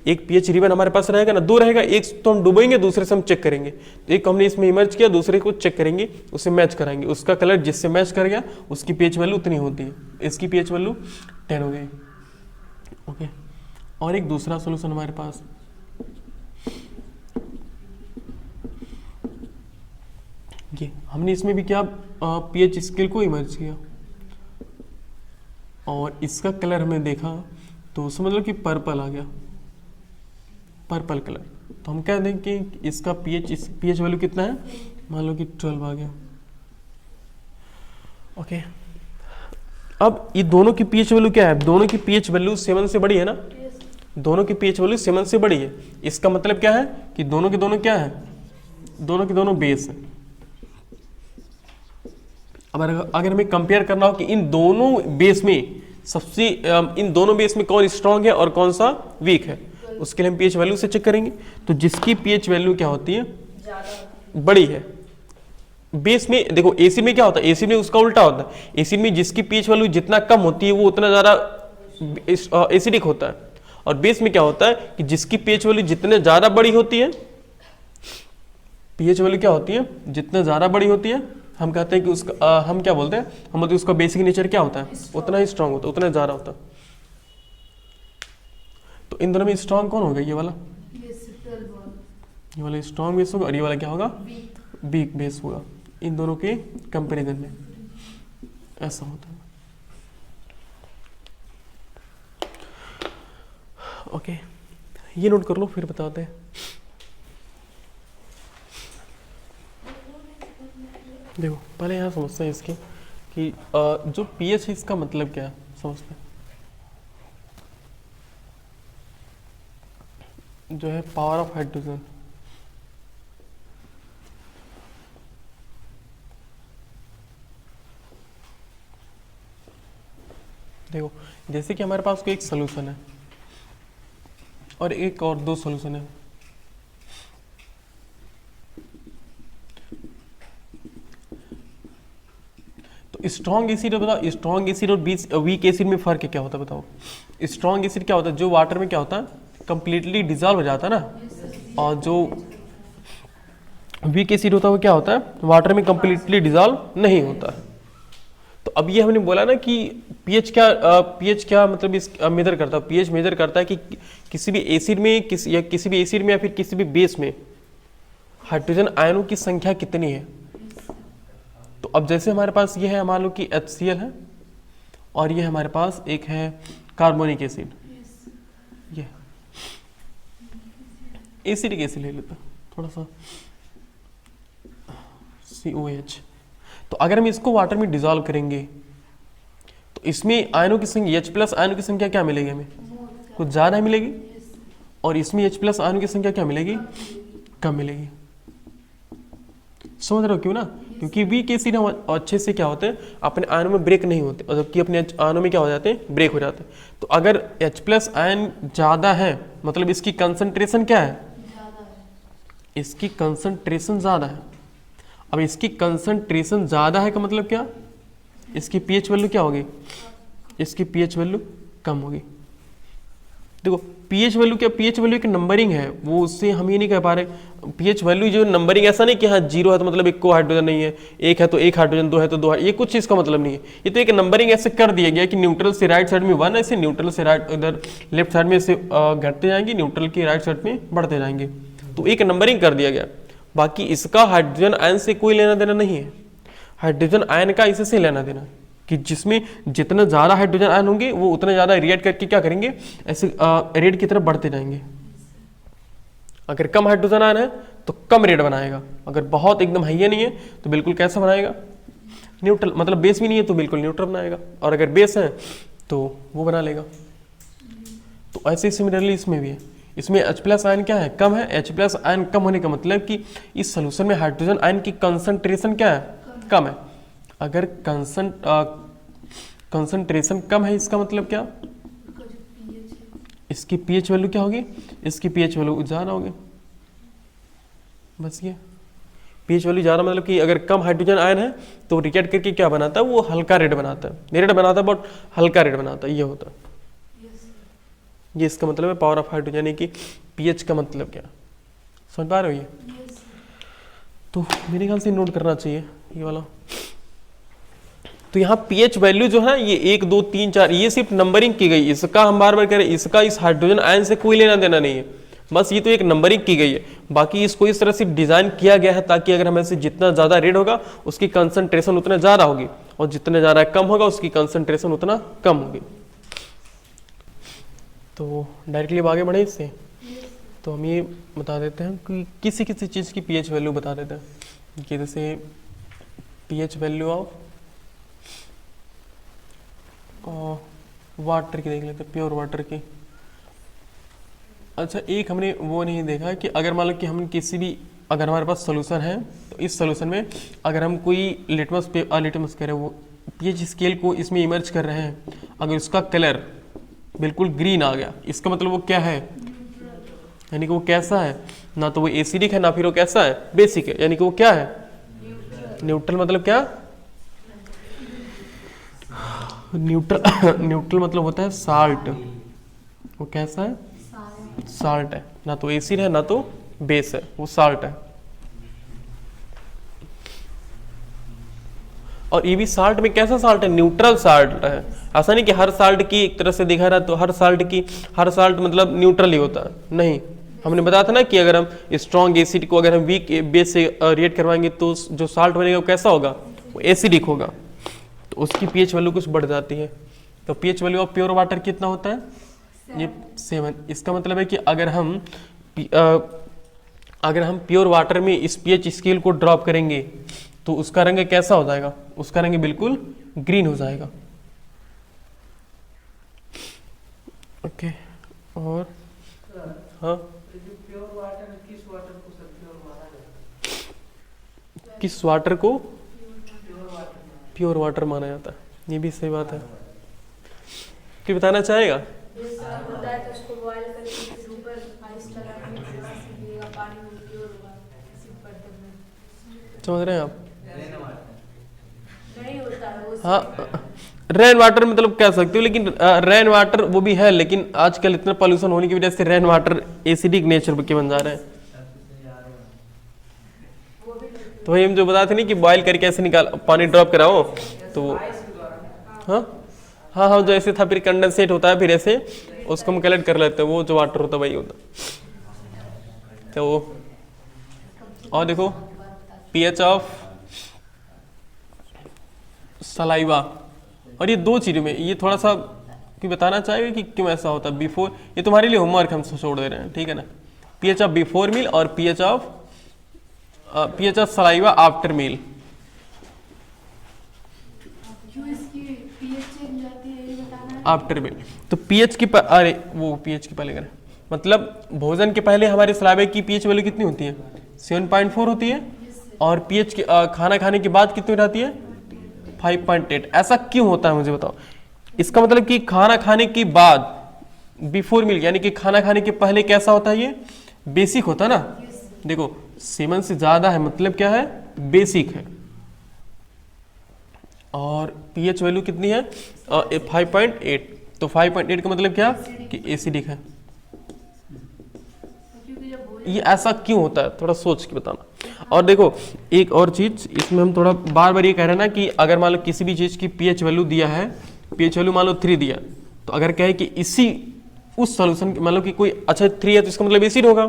एक पीएच रिबन हमारे पास रहेगा ना, दो रहेगा, एक तो हम डुबोएंगे, दूसरे से हम चेक करेंगे। तो एक हमने इसमें इमर्ज किया, दूसरे को चेक करेंगे, उसे मैच कराएंगे, उसका कलर जिससे मैच कर गया उसकी पीएच वैल्यू उतनी होती है। इसकी पीएच वैल्यू 10 हो गई। ओके, और एक दूसरा सोल्यूशन हमारे पास, ये हमने इसमें भी क्या पीएच स्केल को इमर्ज किया और इसका कलर हमने देखा तो उसमें मतलब कि पर्पल आ गया, पर्पल कलर। तो हम कह दें कि इसका पीएच वैल्यू कितना है? मान लो कि 12 आ गया। ओके, अब ये दोनों की पीएच वैल्यू क्या है? दोनों की पीएच वैल्यू 7 से बड़ी है ना, दोनों की पीएच वैल्यू 7 से बड़ी है। इसका मतलब क्या है कि दोनों के दोनों क्या है? दोनों के दोनों बेस है। अब अगर हमें कंपेयर करना हो कि इन दोनों बेस में सबसे इन दोनों बेस में कौन स्ट्रांग है और कौन सा वीक है, उसके लिए हम पीएच वैल्यू से चेक करेंगे। तो जिसकी पीएच वैल्यू क्या होती है? बड़ी है बेस में। देखो एसिड में क्या होता है? एसिड में उसका उल्टा होता है। एसिड में जिसकी पीएच वैल्यू जितना कम होती है वो उतना ज्यादा एसिडिक होता है, और बेस में क्या होता है कि जिसकी पीएच वैल्यू जितने ज्यादा बड़ी होती है, पीएच वैल्यू क्या होती है? जितने ज्यादा बड़ी होती है, हम कहते हैं कि उसका हम क्या बोलते हैं? हम बोलते हैं उसका बेसिक नेचर क्या होता है? उतना ही स्ट्रांग होता है, उतना ज्यादा होता है। तो इन दोनों में स्ट्रांग कौन होगा? ये वाला स्ट्रांग बेस होगा और ये वाला क्या होगा? वीक बेस होगा। इन दोनों के कंपैरिजन में ऐसा होता है। ओके, ये नोट कर लो, फिर बताते हैं। देखो पहले यहाँ समझते हैं इसकी कि जो पीएच है इसका मतलब क्या है, समझते हैं। जो है पावर ऑफ हाइड्रोजन, देखो जैसे कि हमारे पास कोई एक सोल्यूशन है और एक और दो सोल्यूशन है। तो स्ट्रॉन्ग एसिड बताओ, स्ट्रॉन्ग एसिड और वीक एसिड में फर्क क्या होता है बताओ? स्ट्रॉन्ग एसिड क्या होता है? जो वाटर में क्या होता है? कंप्लीटली डिजॉल्व हो जाता है ना, और जो वीक एसिड होता है वो क्या होता है? वाटर में कंप्लीटली डिजॉल्व नहीं होता है। तो अब ये हमने बोला ना कि पीएच क्या मतलब इस मेजर करता है? पीएच मेजर करता है कि किसी भी एसिड में किसी भी एसिड में या फिर किसी भी बेस में हाइड्रोजन आयनों की संख्या कितनी है। तो अब जैसे हमारे पास ये है, मान लो कि HCl है और ये हमारे पास एक है कार्बोनिक एसिड, ये एसिडिक एसिड ले लेता थोड़ा सा, COH। तो अगर हम इसको वाटर में डिजॉल्व करेंगे तो इसमें आयनों की संख्या H+ आयनों की संख्या क्या मिलेगी? हमें कुछ ज़्यादा मिलेगी, और इसमें H+ आयनों की संख्या क्या मिलेगी? कम मिलेगी। समझ रहे हो क्यों ना? क्योंकि वीक एसिड हम अच्छे से क्या होते हैं? अपने आयनों में ब्रेक नहीं होते, और जबकि अपने आयनों में क्या हो जाते हैं? ब्रेक हो जाते हैं। तो अगर H+ आयन ज़्यादा है मतलब इसकी कंसंट्रेशन क्या है? इसकी कंसंट्रेशन ज़्यादा है। अब इसकी कंसंट्रेशन ज़्यादा है का मतलब क्या? इसकी पीएच वैल्यू क्या होगी? इसकी पीएच वैल्यू कम होगी। देखो पीएच वैल्यू क्या? पीएच वैल्यू एक नंबरिंग है, वो उससे हम ये नहीं कह पा रहे। पीएच वैल्यू जो नंबरिंग, ऐसा नहीं कि हाँ 0 है तो मतलब एक को हाइड्रोजन नहीं है, 1 है तो 1 हाइड्रोजन, 2 है तो 2, ये कुछ इसका मतलब नहीं है। ये तो एक नंबरिंग ऐसे कर दिया गया कि न्यूट्रल से राइट साइड में 1 है, ऐसे न्यूट्रल से राइट इधर लेफ्ट साइड में से घटते जाएंगे, न्यूट्रल की राइट साइड में बढ़ते जाएंगे। तो एक नंबरिंग कर दिया गया। बाकी इसका हाइड्रोजन आयन से कोई लेना देना नहीं है। हाइड्रोजन आयन का इससे लेना देना कि जिसमें जितना ज़्यादा हाइड्रोजन आयन होंगे वो उतना ज़्यादा रिएक्ट करके क्या करेंगे? ऐसे रेड की तरफ बढ़ते जाएंगे। अगर कम हाइड्रोजन आयन है तो कम रेड बनाएगा, अगर बहुत एकदम हाई नहीं है तो बिल्कुल कैसा बनाएगा? न्यूट्रल, मतलब बेस भी नहीं है तो बिल्कुल न्यूट्रल बनाएगा, और अगर बेस है तो वो बना लेगा। तो ऐसे सिमिलरली इसमें भी है। इसमें H+ आयन क्या है? कम है। H+ आयन कम होने का मतलब कि इस सोल्यूशन में हाइड्रोजन आयन की कंसंट्रेशन क्या है? कम है। अगर कंसंट्रेशन कम है, इसका मतलब क्या, उसका जो pH है, इसकी पीएच वैल्यू क्या होगी, इसकी पीएच वैल्यू ज़्यादा होगी। बस ये पीएच वैल्यू ज़्यादा मतलब कि अगर कम हाइड्रोजन आयन है तो रिएक्ट करके क्या बनाता है, वो हल्का रेड बनाता है, रेड बनाता है बट हल्का रेड बनाता है, ये होता है। yes sir, ये इसका मतलब है पावर ऑफ हाइड्रोजन, यानी कि पीएच का मतलब क्या, समझ पा रहे हो ये। yes sir, तो मेरे ख्याल से नोट करना चाहिए ये वाला। तो यहाँ पीएच वैल्यू जो है ये 1 2 3 4 ये सिर्फ नंबरिंग की गई, इसका हम बार बार कह रहे हैं, इसका इस हाइड्रोजन आयन से कोई लेना देना नहीं है, बस ये तो एक नंबरिंग की गई है। बाकी इसको इस तरह से डिजाइन किया गया है ताकि अगर हमें से जितना ज्यादा रेड होगा उसकी कंसंट्रेशन उतना ज्यादा होगी, और जितना ज्यादा कम होगा उसकी कंसंट्रेशन उतना कम होगी। तो डायरेक्टली अब आगे बढ़े इससे, तो हम ये बता देते हैं कि किसी किसी चीज़ की पीएच वैल्यू बता देते हैं कि जैसे पीएच वैल्यू ऑफ वाटर की देख लेते हैं, प्योर वाटर की। अच्छा एक हमने वो नहीं देखा कि अगर मान लो कि हम किसी भी, अगर हमारे पास सोल्यूशन है तो इस सोल्यूशन में अगर हम कोई लिटमस कह रहे हैं, वो पीएच स्केल को इसमें इमर्ज कर रहे हैं, अगर उसका कलर बिल्कुल ग्रीन आ गया, इसका मतलब वो क्या है, यानी कि वो कैसा है, ना तो वो एसिडिक है ना फिर वो कैसा है, बेसिक है, यानी कि वो क्या है, न्यूट्रल। मतलब क्या, न्यूट्रल मतलब होता है साल्ट, वो कैसा है, साल्ट है, ना तो एसिड है ना तो बेस है, वो साल्ट है। और ये भी साल्ट में कैसा साल्ट है, न्यूट्रल साल्ट है। ऐसा नहीं कि हर साल्ट की एक तरह से देखा रहा तो हर साल्ट मतलब न्यूट्रल ही होता है, नहीं। हमने बताया था ना कि अगर हम स्ट्रॉन्ग एसिड को अगर हम वीक बेस से रिएक्ट करवाएंगे तो जो साल्ट बनेगा वो कैसा होगा, वो एसिडिक होगा, तो उसकी पीएच वैल्यू कुछ बढ़ जाती है। तो pH value of pure water कितना होता है, ये 7। इसका मतलब है कि अगर हम प्योर वाटर में इस पीएच स्केल को ड्रॉप करेंगे तो उसका रंग कैसा हो जाएगा, उसका रंग बिल्कुल ग्रीन हो जाएगा। ओके और हाँ, प्योर वाटर किस वाटर को सर प्योर माना जाता है? किस वाटर को प्योर वाटर प्योर वाटर माना जाता है, ये भी सही बात है। क्या बताना चाहेगा, होता है तो उसको बॉयल करके फिर ऊपर आइस लगा के फिर पिएगा, पानी में प्योर होगा किसी बर्तन में, समझ रहे हैं आप। नहीं होता है वो हाँ रेन वाटर मतलब कह सकते हो, लेकिन रेन वाटर वो भी है, लेकिन आजकल इतना पॉल्यूशन होने की वजह से रेन वाटर एसिडिक नेचर के बन जा रहे हैं। तो वही हम जो बताते नहीं कि बॉयल करके ऐसे निकाल पानी ड्रॉप कराओ तो हाँ हाँ हाँ, जो ऐसे था फिर कंडेंसेट होता है, फिर ऐसे उसको हम कलेक्ट कर लेते हैं, वो जो वाटर होता है वही होता है। तो और देखो पीएच ऑफ सलाइवा, और ये दो चीज़ों में ये थोड़ा सा कि बताना चाहिए कि क्यों ऐसा होता है। बिफोर, ये तुम्हारे लिए होमवर्क हम छोड़ दे रहे हैं, ठीक है ना। पीएच ऑफ बिफोर मील और pH of saliva after meal. क्यों इसकी पीएच चेंज जाती है ये बताना है। आफ्टर मील तो पीएच की अरे वो पीएच की पहले करें, मतलब भोजन के पहले हमारे सलाइवा की पीएच वैल्यू कितनी होती है, 7.4 होती है, और पीएच की खाना खाने के बाद कितनी रहती है, 5.8। ऐसा क्यों होता है मुझे बताओ। इसका मतलब कि खाना खाने के बाद बिफोर मील यानी कि खाना खाने के पहले कैसा होता है, ये बेसिक होता है ना। देखो 7 से ज्यादा है मतलब क्या है, बेसिक है, और पीएच वैल्यू कितनी है 5.8, तो 5.8 का मतलब क्या कि एसिडिक है। क्योंकि जब भोजन ये ऐसा क्यों होता है थोड़ा सोच के बताना। और देखो एक और चीज इसमें हम थोड़ा बार बार ये कह रहे हैं ना कि अगर मान लो किसी भी चीज की पीएच वैल्यू दिया है, पीएच वैल्यू मान लो 3 दिया, तो अगर कहे कि इसी उस सॉल्यूशन मान लो कि कोई अच्छा 3 है तो इसका मतलब एसिड होगा,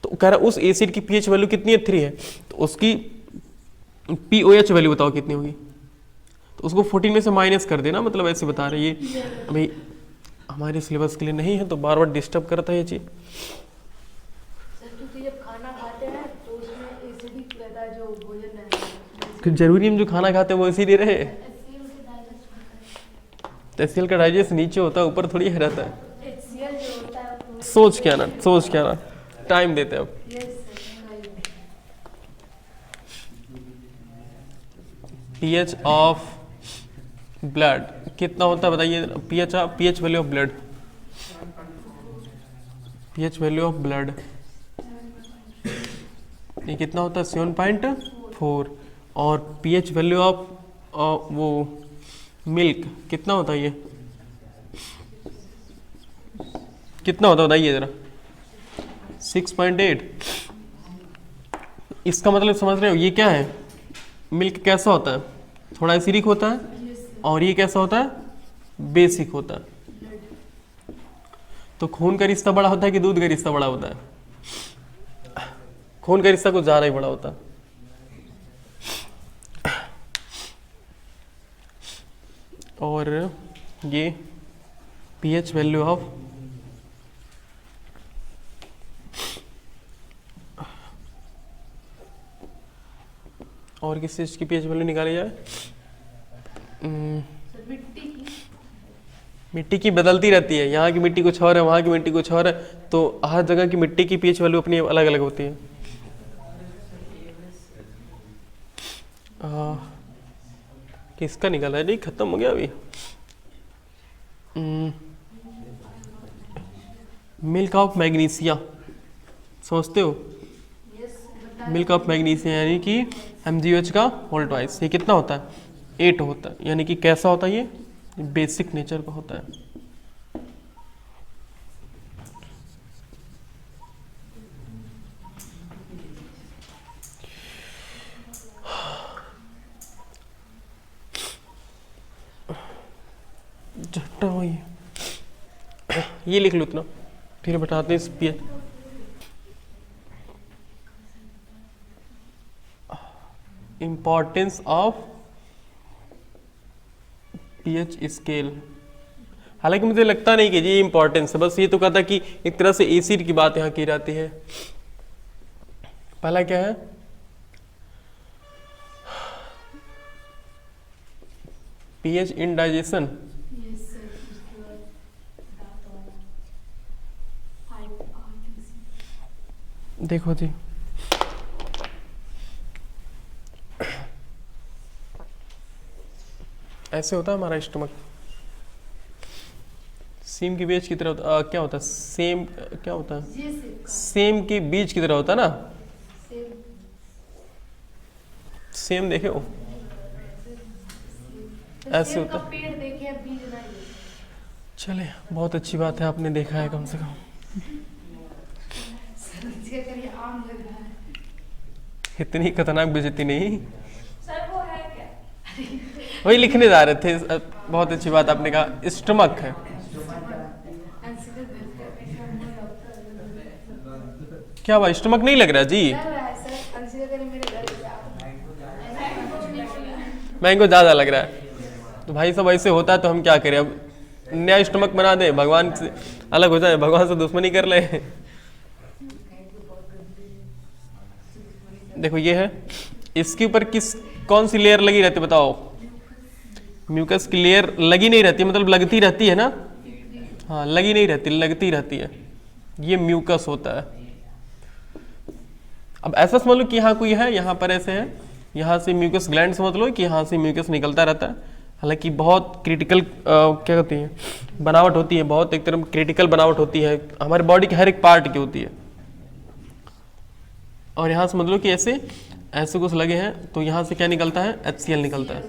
तो कह रहा है उस एसिड की पीएच वैल्यू कितनी है 3 है, तो उसकी पीओएच वैल्यू बताओ कितनी होगी, तो उसको 14 में से माइनस कर देना, मतलब ऐसे बता रहे ये अभी हमारे सिलेबस के लिए नहीं है तो बार बार डिस्टर्ब करता है ये चीज। क्योंकि जब खाना खाते हैं तो उसमें एसिडिक रहता है जो भोजन है, कि जरूरी हम जो खाना खाते हैं वो इसी दे रहे, तो एचसीएल का डाइजेस्ट नीचे होता है ऊपर थोड़ी रहता है। HCl जो होता है वो सोच क्या ना टाइम देते हैं अब। पीएच ऑफ ब्लड कितना होता है बताइए, pH pH value of blood, pH value of blood ये कितना होता है 7.4, और पीएच वैल्यू ऑफ वो मिल्क कितना होता है, ये कितना होता है बताइए जरा, 6.8। इसका मतलब समझ रहे हो ये क्या है, मिल्क कैसा होता है, थोड़ा एसिडिक होता है, और ये कैसा होता है, बेसिक होता है। तो खून का रिश्ता बड़ा होता है कि दूध का रिश्ता बड़ा होता है, खून का रिश्ता कुछ ज्यादा ही बड़ा होता है। और ये पीएच वैल्यू ऑफ और किस चीज की पीएच वैल्यू निकाली जाए, मिट्टी की बदलती रहती है, यहाँ की मिट्टी कुछ और है, वहाँ की मिट्टी कुछ और है, तो हर जगह की मिट्टी की पीएच वैल्यू अपनी अलग अलग होती है। किसका निकाला है, नहीं खत्म हो गया अभी। मिल्क ऑफ मैग्नीशिया समझते हो, मिल्क ऑफ मैग्नीशिया यानी कि MgOH का होल ट्वाइस, ये कितना होता है 8 होता है, यानी कि कैसा होता है ये बेसिक नेचर का होता है। झट्टा हुई ये लिख लो इतना, फिर बताते हैं इस pH. Importance of pH scale, हालांकि मुझे लगता नहीं कि ये इंपॉर्टेंस है, बस ये तो कहता कि एक तरह से एसिड की बात यहाँ की जाती है। पहला क्या है, पीएच इन डाइजेशन, देखो जी ऐसे होता है हमारा स्टमक, सेम के बीज की तरह क्या होता है, सेम क्या होता है, सेम के बीज की तरह होता है ना, सेम देखे हो ऐसे होता है। पेड़ देखे बीज नहीं, चले बहुत अच्छी बात है आपने देखा है कम से कम। आम लग रहा है इतनी खतरनाक बेइज्जती नहीं, सर वो है क्या? वही लिखने जा रहे थे। बहुत अच्छी बात आपने कहा, स्टमक है। क्या हुआ, स्टमक नहीं लग रहा जी? मैंगो ज्यादा लग रहा है, तो भाई सब ऐसे होता है तो हम क्या करें, अब नया स्टमक बना दे, भगवान से अलग हो जाए, भगवान से दुश्मनी कर ले। देखो ये है, इसके ऊपर कौन सी लेयर लगी रहती है बताओ, म्यूकस की लेयर लगी नहीं रहती, मतलब लगती रहती है ना, हाँ लगी नहीं रहती, लगती रहती है, ये म्यूकस होता है। अब ऐसा समझ लो कि यहाँ कोई है, यहाँ पर ऐसे है, यहाँ से म्यूकस ग्लैंड समझ लो कि यहाँ से म्यूकस निकलता रहता है। हालांकि बहुत क्रिटिकल क्या कहती है बनावट होती है, बहुत एक तरह क्रिटिकल बनावट होती है, हमारे बॉडी के हर एक पार्ट की होती है। और यहाँ समझ लो कि ऐसे कुछ लगे हैं, तो यहाँ से क्या निकलता है, HCl निकलता है।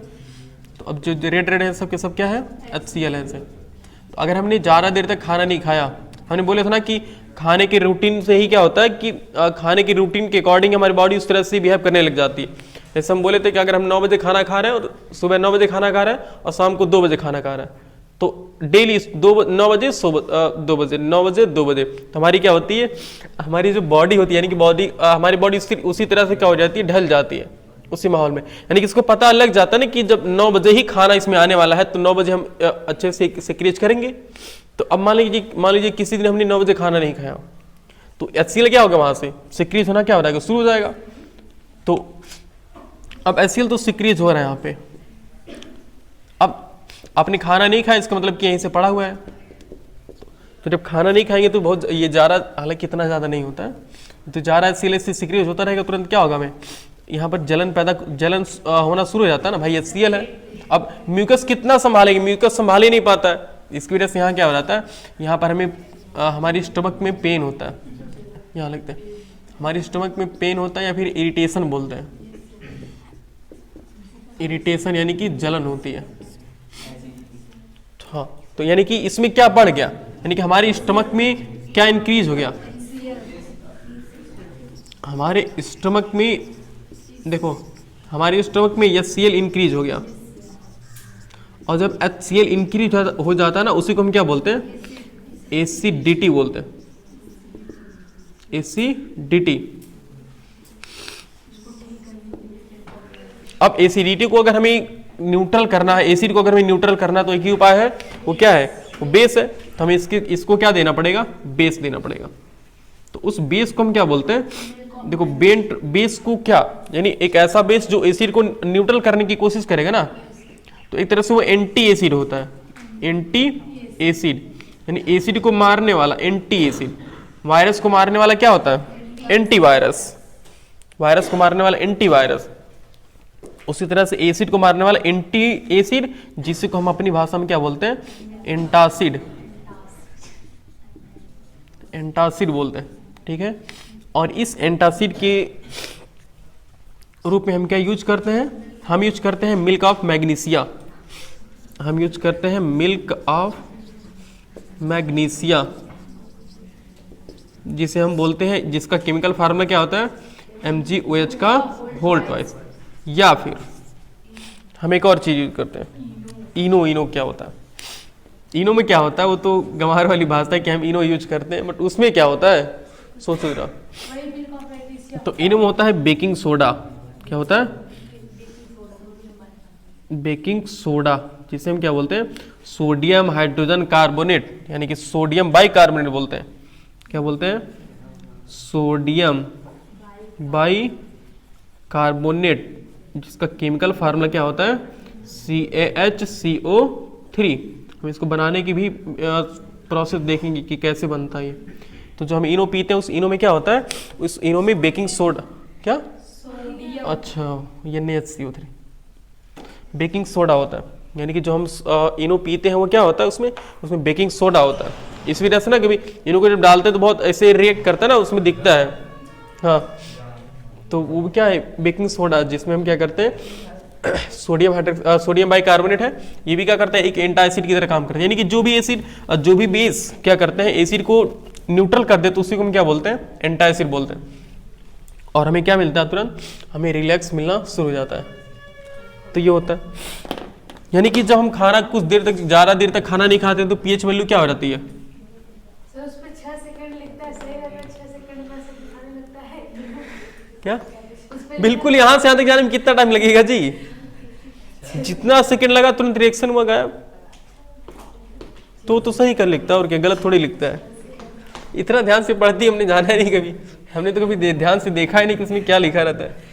तो अब जो रेड रेड है सब के सब क्या है, HCl है ऐसे। तो अगर हमने ज़्यादा देर तक खाना नहीं खाया, हमने बोले था ना कि खाने के रूटीन से ही क्या होता है कि खाने की रूटीन के अकॉर्डिंग हमारी बॉडी उस तरह से बिहेव करने लग जाती है। जैसे हम बोले थे कि अगर हम 9 बजे खाना खा रहे हैं और सुबह 9 बजे खाना खा रहे हैं और शाम को 2 बजे खाना खा रहे हैं, तो डेली 9 बजे 2 बजे 9 बजे 2 बजे, तो हमारी क्या होती है, हमारी जो बॉडी होती है, यानी कि हमारी बॉडी उसी तरह से क्या हो जाती है, ढल जाती है उसी माहौल में। यानी कि इसको पता लग जाता है ना कि जब 9 बजे ही खाना इसमें आने वाला है, तो 9 बजे हम अच्छे से सिक्रीज करेंगे। तो अब मान लीजिए किसी दिन हमने 9 बजे खाना नहीं खाया, तो HCl क्या होगा, वहां से सिक्रीज होना क्या हो जाएगा, शुरू हो जाएगा। तो अब HCl तो सिक्रीज हो रहा है यहाँ पे। अब आपने खाना नहीं खाया, इसका मतलब कि यहीं से पड़ा हुआ है। तो जब खाना नहीं खाएंगे तो बहुत ये ज़्यादा, हालांकि इतना ज़्यादा नहीं होता है, तो ज़्यादा HCl से सिक्रीज होता रहेगा, तुरंत क्या होगा, हमें यहाँ पर जलन होना शुरू हो जाता है ना भाई, HCl है। अब म्यूकस कितना संभालेगी, म्यूकस संभाल ही नहीं पाता है, इसकी वजह से यहाँ क्या हो जाता है, यहाँ पर हमें हमारी स्टमक में पेन होता है, यहाँ लिखते हैं हमारी स्टमक में पेन होता है या फिर इरिटेशन बोलते हैं, इरिटेशन यानी कि जलन होती है। हाँ, तो यानी कि इसमें क्या बढ़ गया, यानी कि हमारी स्टमक में क्या इंक्रीज हो गया, हमारे स्टमक में देखो हमारे स्टमक में HCl इंक्रीज हो गया, और जब HCl इंक्रीज हो जाता है ना उसी को हम क्या बोलते हैं, एसिडिटी बोलते हैं, एसिडिटी। अब एसिडिटी को अगर हमें न्यूट्रल करना है, एसिड को अगर हमें न्यूट्रल करना तो एक ही उपाय है, वो क्या है, वो बेस है। तो हमें इसको क्या देना पड़ेगा, बेस देना पड़ेगा। तो उस बेस को हम क्या बोलते हैं, देखो बेस को क्या, यानी एक ऐसा बेस जो एसिड को न्यूट्रल करने की कोशिश करेगा ना, तो एक तरह से वो एंटी एसिड होता है, एंटी एसिड यानी एसिड को मारने वाला, एंटी एसिड। वायरस को मारने वाला क्या होता है, एंटीवायरस, वायरस को मारने वाला एंटीवायरस। उसी तरह से एसिड को मारने वाला एंटी एसिड, जिसे को हम अपनी भाषा में क्या बोलते हैं, एंटासिड, एंटासिड बोलते हैं, ठीक है। और इस एंटासिड के रूप में हम क्या यूज करते हैं, हम यूज करते हैं मिल्क ऑफ मैग्नीशिया, हम यूज करते हैं मिल्क ऑफ मैग्नीशिया, जिसे हम बोलते हैं, जिसका केमिकल फार्मूला क्या होता है, MgOH का होल ट्वाइस। या फिर हम एक और चीज यूज करते हैं, इनो। इनो क्या होता है, इनो में क्या होता है, वो तो गंवार वाली भाषा है कि हम इनो यूज करते हैं, बट उसमें क्या होता है, सोचो जरा। तो इनो में होता है बेकिंग सोडा, क्या होता है, बेकिंग सोडा, जिसे हम क्या बोलते हैं, सोडियम हाइड्रोजन कार्बोनेट, यानी कि सोडियम बाइकार्बोनेट बोलते हैं। क्या बोलते हैं, सोडियम बाइकार्बोनेट, जिसका केमिकल फार्मूला क्या होता है, CaHCO3। हम इसको बनाने की भी प्रोसेस देखेंगे कि कैसे बनता है ये। तो जो हम इनो पीते हैं उस इनो में क्या होता है, उस इनो में बेकिंग सोडा, क्या, अच्छा ये NaHCO3, बेकिंग सोडा होता है। यानी कि जो हम इनो पीते हैं वो क्या होता है, उसमें बेकिंग सोडा होता है। इस वजह से ना कभी इनो को जब डालते हैं तो बहुत ऐसे रिएक्ट करता है ना, उसमें दिखता है, हाँ, तो वो क्या है, बेकिंग सोडा, जिसमें हम क्या करते हैं, सोडियम बाइकार्बोनेट है, ये भी क्या करता है, एक एंटासिड की तरह काम करता है। यानी कि जो भी एसिड, जो भी बेस क्या करते हैं, एसिड को न्यूट्रल कर दे तो उसी को हम क्या बोलते हैं, एंटासिड बोलते हैं। और हमें क्या मिलता है, तुरंत हमें रिलैक्स मिलना शुरू हो जाता है। तो ये होता है, यानी कि जब हम खाना कुछ देर तक, ज़्यादा देर तक खाना नहीं खाते तो पीएच वैल्यू क्या हो जाती है, सर उस पे 6 सेकंड लिखता है, सही अगर 6 सेकंड में से दिखाने लगता है क्या, बिल्कुल यहाँ से यहाँ तक जाने में कितना टाइम लगेगा जी, जितना सेकंड लगा तुरंत रिएक्शन हुआ गायब। तो सही कर लिखता है और क्या, गलत थोड़ी लिखता है। इतना ध्यान से पढ़ती हमने जाना ही नहीं कभी, हमने तो कभी ध्यान से देखा ही नहीं कि उसमें क्या लिखा रहता है।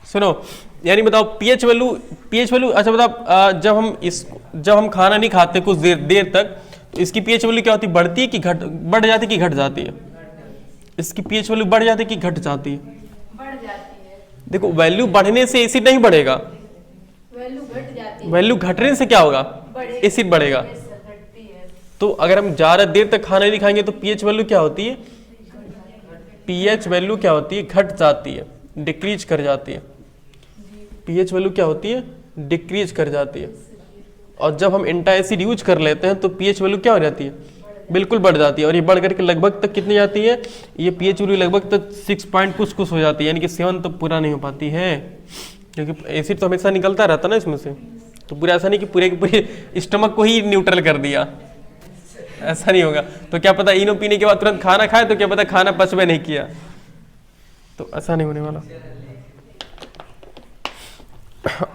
सुनो, यानी बताओ पीएच वैल्यू, अच्छा बताओ, जब हम खाना नहीं खाते कुछ देर तक, तो इसकी पीएच वैल्यू क्या होती है, बढ़ती है कि बढ़ जाती है कि घट जाती है, इसकी पीएच वैल्यू बढ़ जाती है कि घट जाती है, बढ़ जाती है। देखो वैल्यू बढ़ने से एसिड नहीं बढ़ेगा, वैल्यू घट जाती है, वैल्यू घटने से क्या होगा, एसिड बढ़ेगा। घटती है। तो अगर हम ज्यादा देर तक खाना नहीं खाएंगे तो पीएच वैल्यू क्या होती है, पीएच वैल्यू क्या होती है, घट जाती है, डिक्रीज कर जाती है। पीएच वैल्यू क्या होती है, डिक्रीज कर जाती है। और जब हम एंटासिड यूज कर लेते हैं तो पीएच वैल्यू क्या हो जाती है, बिल्कुल बढ़ जाती है। और ये बढ़ करके लगभग तक कितनी जाती है, ये पीएच वैल्यू लगभग तक 6 पॉइंट कुछ हो जाती है, यानी कि 7 तो पूरा नहीं हो पाती है, क्योंकि एसिड तो हमेशा निकलता रहता ना इसमें से। तो पूरा ऐसा नहीं कि पूरे के पूरे स्टमक को ही न्यूट्रल कर दिया, ऐसा नहीं होगा। तो क्या पता इनो पीने के बाद तुरंत खाना खाए तो क्या पता खाना पचवे नहीं किया, तो ऐसा नहीं होने वाला।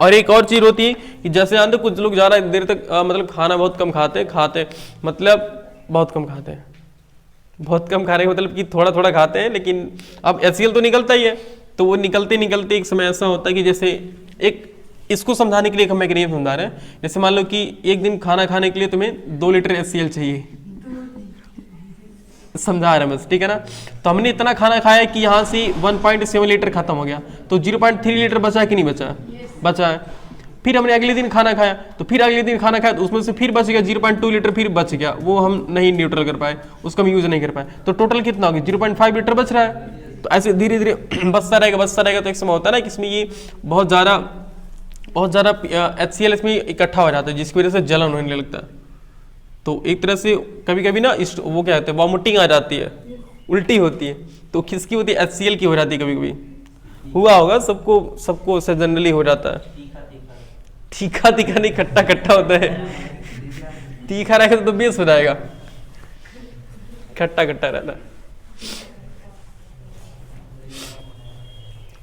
और एक और चीज होती है कि जैसे जानते कुछ लोग ज्यादा देर तक मतलब खाना बहुत कम खाते मतलब बहुत कम खाते हैं, बहुत कम खाने का मतलब कि थोड़ा थोड़ा खाते हैं, लेकिन अब HCl तो निकलता ही है, तो वो निकलते निकलते एक समय ऐसा होता है कि जैसे एक इसको समझाने के लिए हम एक नियम समझा रहे हैं। जैसे मान लो कि एक दिन खाना खाने के लिए तुम्हें 2 लीटर HCl चाहिए, समझा रहे हैं बस, ठीक है ना। तो हमने इतना खाना खाया कि यहाँ से 1.7 लीटर खत्म हो गया, तो 0.3 लीटर बचा है कि नहीं बचा? बचा है। फिर हमने अगले दिन खाना खाया, तो फिर अगले दिन खाना खाया तो उसमें से फिर बच गया 0.2 लीटर, फिर बच गया, वो हम नहीं न्यूट्रल कर पाए, उसको हम यूज नहीं कर पाए, तो टोटल कितना हो गया? 0.5 लीटर बच रहा है। तो ऐसे धीरे धीरे बचता रहेगा। तो एक समय होता है ना कि इसमें ये बहुत ज़्यादा HCl इसमें इकट्ठा हो जाता है, जिसकी वजह से जलन होने लगता है। तो एक तरह से कभी कभी ना वो क्या कहते हैं, वॉमिटिंग आ जाती है, उल्टी होती है, तो किसकी होती है? HCl की हो जाती है। कभी कभी हुआ होगा सबको से जनरली हो जाता है। तीखा नहीं, खट्टा होता है। तीखा रहेगा तो बेस हो जाएगा, खट्टा रहता है।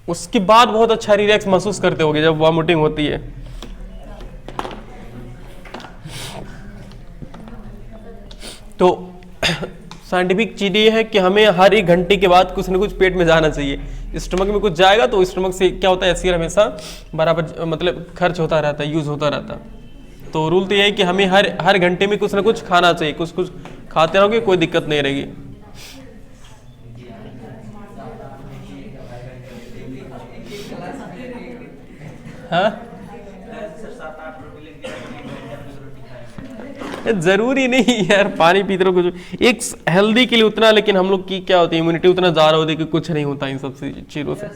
उसके बाद बहुत अच्छा रिलैक्स महसूस करते होगे जब वॉमिटिंग होती है। तो साइंटिफिक चीज ये है कि हमें हर 1 घंटे के बाद कुछ ना कुछ पेट में जाना चाहिए। स्टमक में कुछ जाएगा तो स्टमक से क्या होता है? HCl हमेशा बराबर मतलब खर्च होता रहता है, यूज होता रहता है। तो रूल तो ये है कि हमें हर घंटे में कुछ ना कुछ खाना चाहिए, कुछ खाते रहोगे कोई दिक्कत नहीं रहेगी। हाँ, जरूरी नहीं यार, पानी पीते रहो कुछ एक हेल्दी के लिए उतना, लेकिन हम लोग की क्या होती है इम्यूनिटी उतना ज्यादा होती है कि कुछ नहीं होता इन सब चीजों से।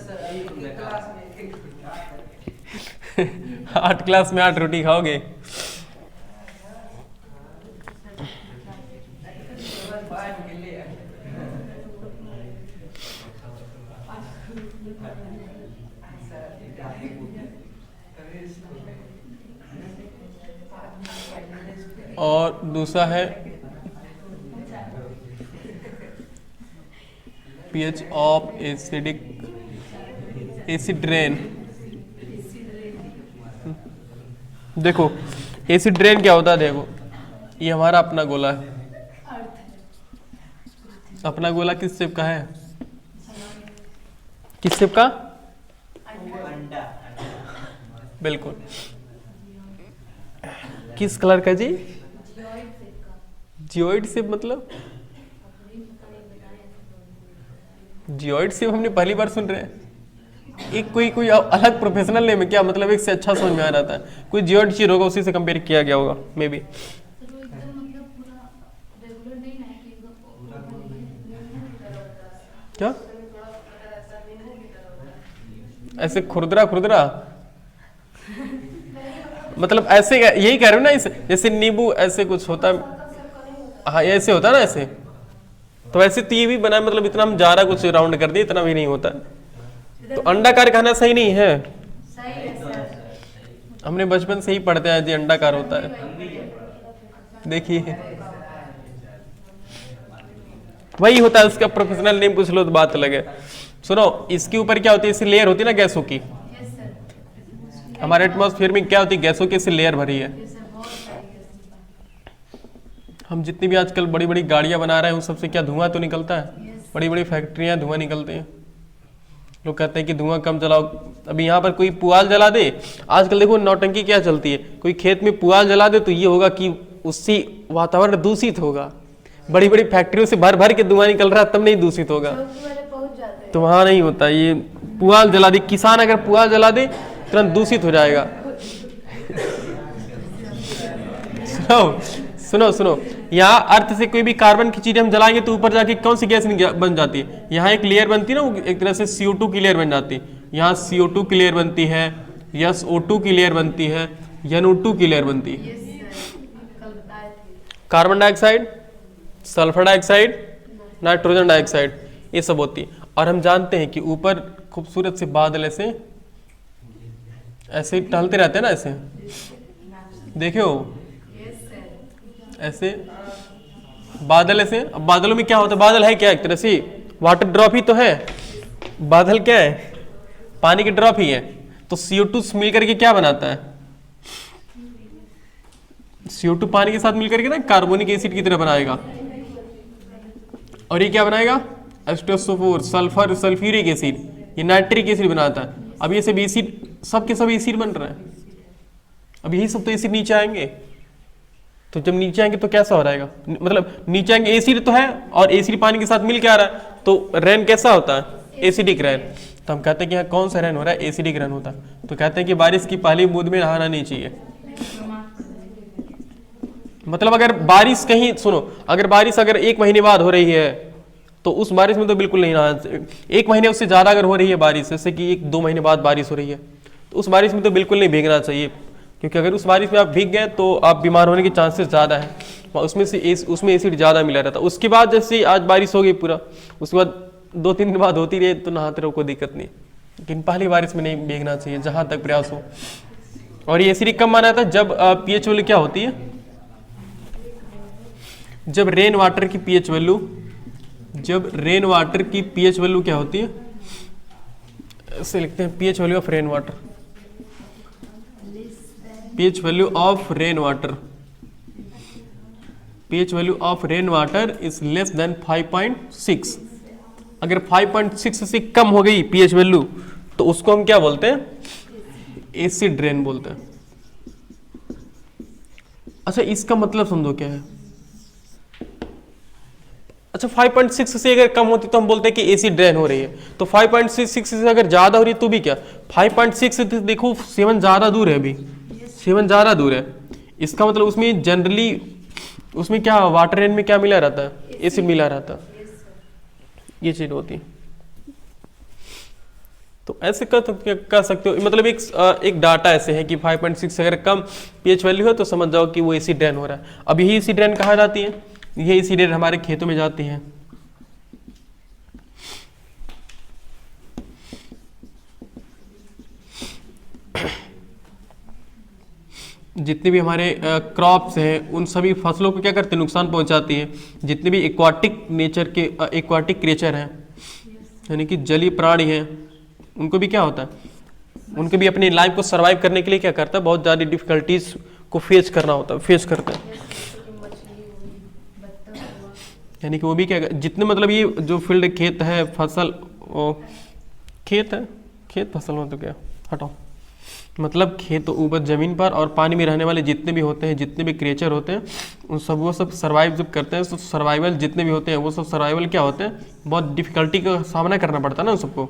8 क्लास में 8 रोटी खाओगे? और दूसरा है pH ऑफ एसिड रेन। देखो एसिड रेन क्या होता है, देखो ये हमारा अपना गोला है। अपना गोला किस शेप का है? किस शेप का? बिल्कुल। किस कलर का जी? Geoid shape. मतलब जियोइड शेप हमने पहली बार सुन रहे हैं। एक कोई अलग प्रोफेशनल नेम है क्या? मतलब एक से अच्छा समझ में आ जाता है, कोई जियोइड चीज होगा उसी से कंपेयर किया गया होगा मे बी। क्या ऐसे खुरदरा मतलब ऐसे यही कह रहे हो ना, इस जैसे नींबू ऐसे कुछ होता है। हाँ ऐसे होता है ना ऐसे, तो ऐसे तो ये भी बना, मतलब इतना हम ज्यादा कुछ राउंड कर दिए, इतना भी नहीं होता है। तो अंडाकार खाना सही नहीं है। हमने बचपन से ही पढ़ते हैं जी अंडाकार होता है। देखिए वही होता है, उसका प्रोफेशनल नेम पूछ लो तो बात अलग है। सुनो, इसके ऊपर क्या होती है? ऐसी लेयर होती है ना गैसों की। हमारे एटमॉस्फेयर में क्या होती है? गैसों की ऐसी लेयर भरी है। हम जितनी भी आजकल बड़ी बड़ी गाड़ियां बना रहे हैं उन सबसे क्या धुआं तो निकलता है। बड़ी बड़ी फैक्ट्रियां, धुआं निकलते हैं। लोग कहते हैं कि धुआं कम जलाओ। अभी यहाँ पर कोई पुआल जला दे, आजकल देखो नौटंकी क्या चलती है, कोई खेत में पुआल जला दे तो ये होगा कि उससे वातावरण दूषित होगा। बड़ी बड़ी फैक्ट्रियों से भर भर के धुआं निकल रहा है तब नहीं दूषित होगा, तो वहां नहीं होता। ये पुआल जला दे, किसान अगर पुआल जला दे तुरंत दूषित हो जाएगा। सुनो, यहाँ अर्थ से कोई भी कार्बन की चीजें हम जलाएंगे तो ऊपर जाके कौन सी गैस बन जाती है? यहाँ एक लेयर बनती है ना, एक तरह से CO2 की लेयर बन जाती है। यहाँ CO2 की लेयर बनती है, SO2 की लेयर बनती है, NO2 की लेयर बनती है। Carbon dioxide, sulphur dioxide, nitrogen dioxide, ये सब होती है। और हम जानते हैं कि ऊपर खूबसूरत से बादल ऐसे टहलते रहते हैं ना, ऐसे देखे हो ऐसे बादल ऐसे। अब बादलों में क्या होता है? बादल है क्या? एक तरह से वाटर ड्रॉप ही तो है। बादल क्या है? पानी के ड्रॉप ही है। तो CO2 मिल करके क्या बनाता है? CO2 पानी के साथ मिलकर के ना कार्बोनिक एसिड की तरह बनाएगा, और ये क्या बनाएगा? H2SO4, सल्फर सल्फ्यूरिक एसिड, ये नाइट्रिक एसिड बनाता है। अब ये सब एसिड, सब के सब एसिड बन रहा है। अब यही सब तो एसिड नीचे आएंगे। तो जब नीचे आएंगे तो कैसा हो रहेगा, मतलब नीचे आएंगे एसिड तो है और एसिड पानी के साथ मिल के आ रहा है, तो रेन कैसा होता है, एसिडिक रेन। तो हम कहते हैं कि यहाँ कौन सा रेन हो रहा है, एसिडिक रेन होता है। तो कहते हैं कि बारिश की पहली बूंद में नहाना नहीं चाहिए। मतलब अगर बारिश कहीं सुनो, अगर बारिश अगर 1 महीने बाद हो रही है तो उस बारिश में तो बिल्कुल नहीं नहाना। 1 महीने उससे ज्यादा अगर हो रही है बारिश, जैसे कि 1-2 महीने बाद बारिश हो रही है, तो उस बारिश में तो बिल्कुल नहीं भीगना चाहिए, क्योंकि अगर उस बारिश में आप भीग गए तो आप बीमार होने के चांसेस ज़्यादा है। उसमें एसिड ज़्यादा मिला रहता है। उसके बाद जैसे आज बारिश हो गई पूरा, उसके बाद 2-3 दिन बाद होती रही तो नहाते रहो, कोई दिक्कत नहीं, लेकिन पहली बारिश में नहीं भीगना चाहिए जहाँ तक प्रयास हो। और ये एसिडिक कब माना जाता है, जब पीएच वैल्यू क्या होती है, जब रेन वाटर की पीएच वैल्यू, जब रेन वाटर की पीएच वैल्यू क्या होती है, ऐसे लिखते हैं pH value of rain water, pH value of rain water, pH value of rain water is less than 5.6। अगर 5.6 से कम हो गई pH वैल्यू तो उसको हम क्या बोलते हैं, एसिड रेन बोलते हैं। अच्छा, इसका मतलब समझो क्या है। अच्छा, 5.6 से अगर कम होती तो हम बोलते हैं कि एसिड रेन हो रही है, तो 5.6 से अगर ज्यादा हो रही है तो भी क्या, 5.6 से देखो 7 ज्यादा दूर है, अभी 7 ज्यादा दूर है। इसका मतलब उसमें जनरली उसमें क्या वाटर रेन में क्या मिला रहता है, एसिड मिला रहता है, ये चीज होती है। तो ऐसे कर सकते हो, मतलब एक डाटा ऐसे है कि 5.6 से अगर कम पीएच वैल्यू है तो समझ जाओ कि वो एसिड रेन हो रहा है। अब यही एसिड रेन कहाँ जाती है, ये एसिड रेन हमारे खेतों में जाती है। जितने भी हमारे क्रॉप्स हैं उन सभी फसलों को क्या करते हैं, नुकसान पहुंचाती है। जितने भी एक्वाटिक नेचर के एक्वाटिक क्रिएचर हैं, यानी कि जलीय प्राणी हैं, उनको भी क्या होता है, उनको भी अपनी लाइफ को सरवाइव करने के लिए क्या करता है, बहुत ज़्यादा डिफिकल्टीज को फेस करना होता है, फेस करते हैं। यानी कि वो भी क्या, जितने मतलब ये जो फील्ड खेत है, फसल खेत है, खेत फसल में तो क्या हटाओ, मतलब खेत ऊपर जमीन पर और पानी में रहने वाले जितने भी होते हैं, जितने भी क्रिएचर होते हैं, उन सब वो सब सर्वाइव जब करते हैं तो सर्वाइवल जितने भी होते हैं वो सब सर्वाइवल क्या होते हैं, बहुत डिफिकल्टी का सामना करना पड़ता है ना उन सबको,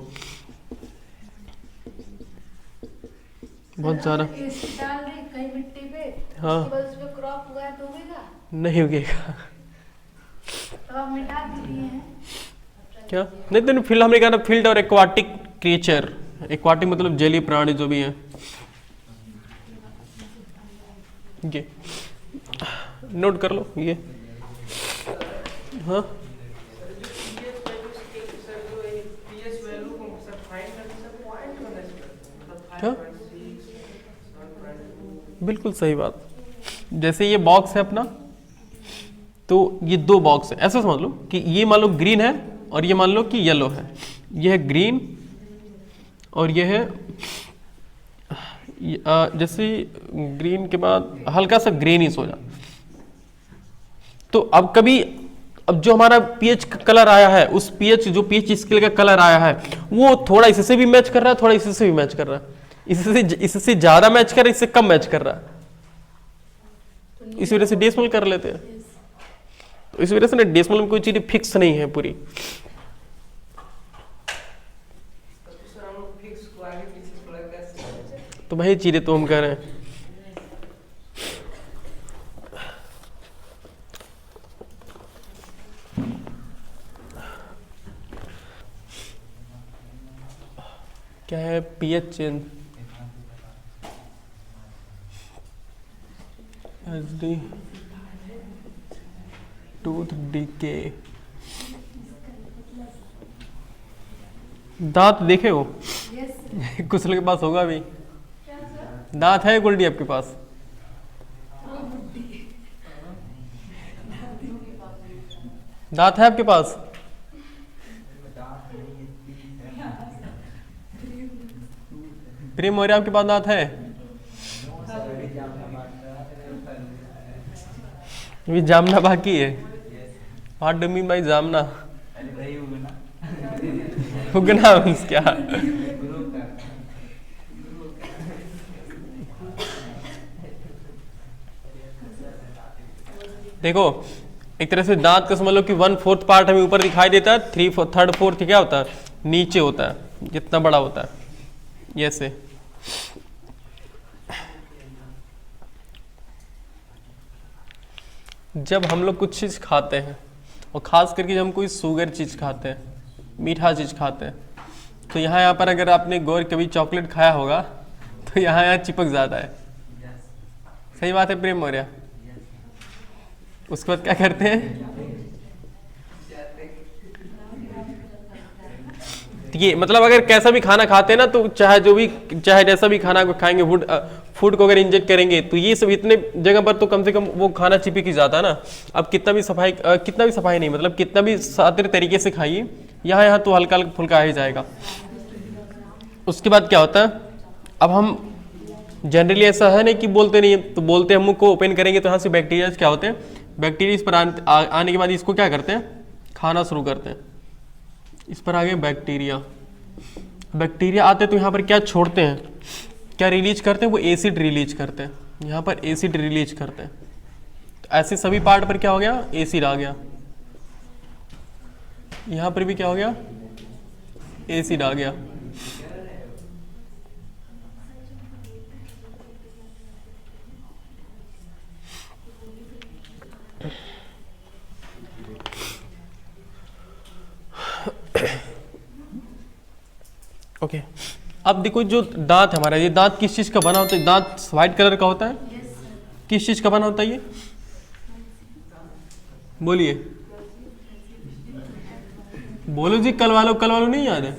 बहुत ज़्यादा। कहीं मिट्टी पे, हाँ, उसके बाद उसमें क्रॉप उगाया तो उगेगा नहीं उगेगा। तो आप मिटा दिए हैं क्या नहीं, तो फील्ड हमने कहा ना, फील्ड और एक्वाटिक क्रिएचर, एक्वाटिक मतलब जलीय प्राणी जो भी है, ये नोट कर लो ये। हाँ, क्या बिल्कुल सही बात। जैसे ये बॉक्स है अपना, तो ये 2 बॉक्स है, ऐसा समझ लो कि ये मान लो ग्रीन है और ये मान लो कि येलो है। ये है ग्रीन और ये है जैसे ग्रीन के बाद हल्का सा ग्रीनिश हो जाए। तो अब कभी, अब जो हमारा पीएच कलर आया है, उस पीएच जो पीएच स्केल का कलर आया है वो थोड़ा इससे भी मैच कर रहा है, थोड़ा इससे भी मैच कर रहा है, इससे ज्यादा मैच कर रहा है, इससे कम मैच कर रहा है, इस वजह से डेसिमल कर लेते हैं। तो इस वजह से ना डेसिमल में कोई चीज फिक्स नहीं है पूरी। तो वही चीजें तो हम कह रहे हैं। क्या है pH change, HD tooth decay. दांत देखे हो? कुछ लोगों के पास होगा भी। दांत है गोल्डी आपके पास? दांत है आपके पास? प्रेम मौर्य आपके पास दांत है? ये जामना बाकी है। What do mean by जामना? Ugna means क्या? देखो एक तरह से दांत का समझ लो कि 1/4 पार्ट हमें ऊपर दिखाई देता है, 3/4 क्या होता है, नीचे होता है, जितना बड़ा होता है ये से। जब हम लोग कुछ चीज़ खाते हैं और ख़ास करके जब हम कोई शुगर चीज़ खाते हैं, मीठा चीज़ खाते हैं, तो यहाँ पर अगर आपने गौर कभी चॉकलेट खाया होगा तो यहाँ चिपक जाता है। सही बात है प्रेम मौर्य? उसके बाद क्या करते हैं, ये मतलब अगर कैसा भी खाना खाते हैं ना, तो चाहे जैसा भी खाना खाएंगे, फूड को अगर इंजेक्ट करेंगे, तो ये सब इतने जगह पर तो कम से कम वो खाना चिपक ही जाता है ना। अब कितना भी सफाई नहीं, मतलब कितना भी सादे तरीके से खाइए, यहाँ तो हल्का फुल्का आ ही जाएगा। उसके बाद क्या होता है, अब हम जनरली ऐसा है नहीं कि बोलते नहीं, तो बोलते हम मुंह को ओपन करेंगे तो यहाँ से बैक्टीरिया क्या होते हैं, बैक्टीरिया इस पर आने के बाद इसको क्या करते हैं, खाना शुरू करते हैं। इस पर आ गए बैक्टीरिया आते तो यहाँ पर क्या छोड़ते हैं, क्या रिलीज करते हैं, वो एसिड रिलीज करते हैं, यहाँ पर एसिड रिलीज करते हैं। तो ऐसे सभी पार्ट पर क्या हो गया, एसिड आ गया, यहाँ पर भी क्या हो गया, एसिड आ गया। ओके अब देखो जो दांत हमारा, ये दांत किस चीज का बना होता है, दांत व्हाइट कलर का होता है, किस चीज का बना होता है ये, बोलिए, बोलो जी, कल वालों नहीं याद है,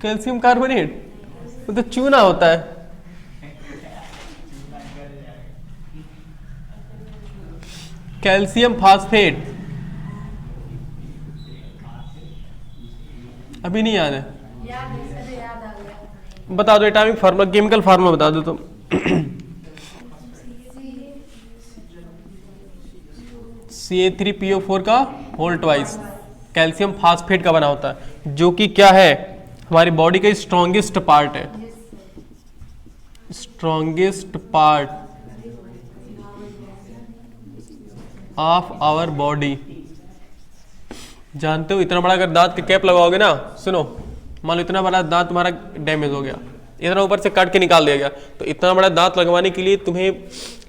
कैल्शियम कार्बोनेट, वो तो चूना होता है। कैल्शियम फास्फेट, अभी नहीं याद है, याद आ गया। बता दो एटॉमिक फार्मूला, केमिकल फार्मूला बता दो तुम। CA3PO4 का होल ट्वाइस कैल्शियम फास्फेट का बना होता है, जो कि क्या है, हमारी बॉडी का स्ट्रॉन्गेस्ट पार्ट है, strongest part of our body. जानते हो, इतना बड़ा अगर दांत के कैप लगाओगे ना, सुनो, मान लो इतना बड़ा दांत तुम्हारा डैमेज हो गया, इतना ऊपर से काट के निकाल दिया गया, तो इतना बड़ा दांत लगवाने के लिए तुम्हें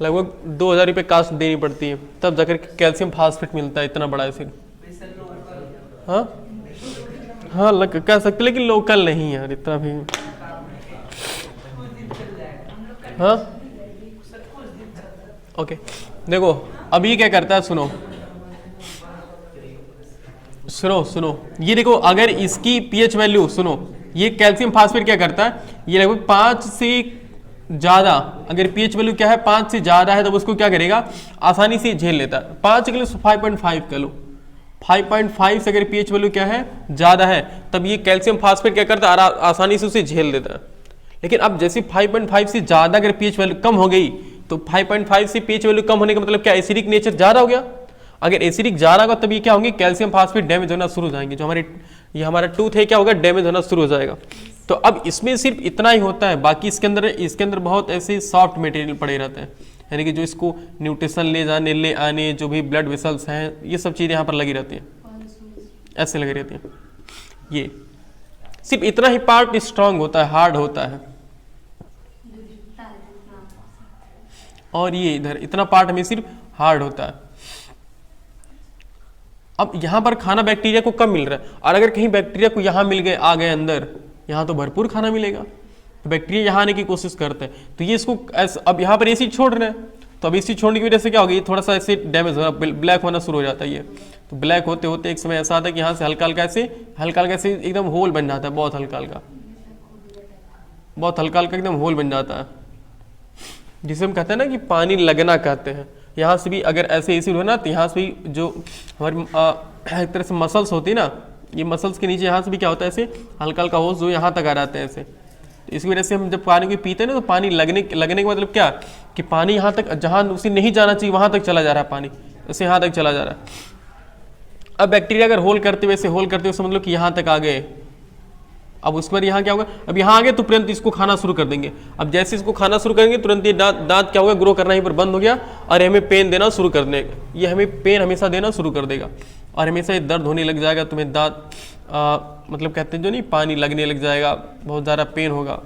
लगभग 2000 रुपये कास्ट देनी पड़ती है, तब जाकर कैल्शियम फास्फेट मिलता है, इतना बड़ा एसिड। हाँ हाँ कह सकते, लेकिन लोकल नहीं यार इतना भी। हाँ ओके देखो अब ये क्या करता है, सुनो, ये देखो, अगर इसकी पीएच वैल्यू, सुनो, ये कैल्शियम फास्फेट क्या करता है, ये लगभग 5 से ज्यादा, अगर पीएच वैल्यू क्या है 5 से ज्यादा है, तो उसको क्या करेगा, आसानी से झेल लेता है। 5 के लिए 5.5 कर लो, 5.5 से अगर पीएच वैल्यू क्या है, ज्यादा है, तब ये कैल्शियम फास्फेट क्या करता है, आसानी से उसे झेल लेता है। लेकिन अब जैसे 5.5 से ज्यादा अगर पीएच वैल्यू कम हो गई, तो 5.5 से पीएच वैल्यू कम होने का मतलब क्या, एसिडिक नेचर ज्यादा हो गया। अगर एसिडिक ज्यादा होगा तब ये क्या होंगे, कैल्शियम फास्फेट डैमेज होना शुरू हो जाएंगे, जो ये हमारा टूथ है क्या होगा, डैमेज होना शुरू हो जाएगा। तो अब इसमें सिर्फ इतना ही होता है, बाकी इसके अंदर बहुत ऐसे सॉफ्ट मटेरियल पड़े रहते हैं, यानी कि जो इसको न्यूट्रिशन ले आने, जो भी ब्लड वेसल्स हैं, ये सब चीज़ें यहाँ पर लगी रहती हैं, ऐसे लगी रहती हैं। ये सिर्फ इतना ही पार्ट स्ट्रांग होता है, हार्ड होता है, और ये इधर इतना पार्ट हमें सिर्फ हार्ड होता है। अब यहाँ पर खाना बैक्टीरिया को कम मिल रहा है, और अगर कहीं बैक्टीरिया को यहाँ मिल गए, आ गए अंदर, यहाँ तो भरपूर खाना मिलेगा, तो बैक्टीरिया यहाँ आने की कोशिश करते हैं, तो ये इसको अब यहाँ पर एसिड छोड़ रहे हैं, तो अब एसिड छोड़ने की वजह से क्या होगा, ये थोड़ा सा ऐसे डैमेज होना, ब्लैक होना शुरू हो जाता है ये। तो ब्लैक होते होते एक समय ऐसा आता है कि यहाँ से हल्का हल्का ऐसे एकदम होल बन जाता है, बहुत हल्का हल्का एकदम होल बन जाता है, जिसे हम कहते हैं ना कि पानी लगना कहते हैं। यहाँ से भी अगर ऐसे एसिड हो ना, तो यहाँ से भी जो हमारी एक तरह से मसल्स होती है ना, ये मसल्स के नीचे यहाँ से भी क्या होता है, ऐसे हल्का हल्का होश जो यहाँ तक आ जाते हैं ऐसे। तो इसकी वजह से हम जब पानी को पीते हैं ना, तो पानी लगने के मतलब क्या, कि पानी यहाँ तक जहाँ उसे नहीं जाना चाहिए वहाँ तक चला जा रहा है, पानी ऐसे यहाँ तक चला जा रहा है। अब बैक्टीरिया अगर होल करते हुए समझ लो कि यहाँ तक आ गए, अब उसके बाद यहाँ क्या होगा, अब यहाँ आ गए तो तुरंत इसको खाना शुरू कर देंगे। अब जैसे इसको खाना शुरू करेंगे तुरंत ये दांत क्या होगा, ग्रो करना यहीं पर बंद हो गया और हमें पेन देना शुरू कर देगा। ये हमें पेन हमेशा देना शुरू कर देगा और हमेशा ये दर्द होने लग जाएगा। तुम्हें दांत मतलब कहते हैं जो नहीं, पानी लगने लग जाएगा, बहुत ज़्यादा पेन होगा।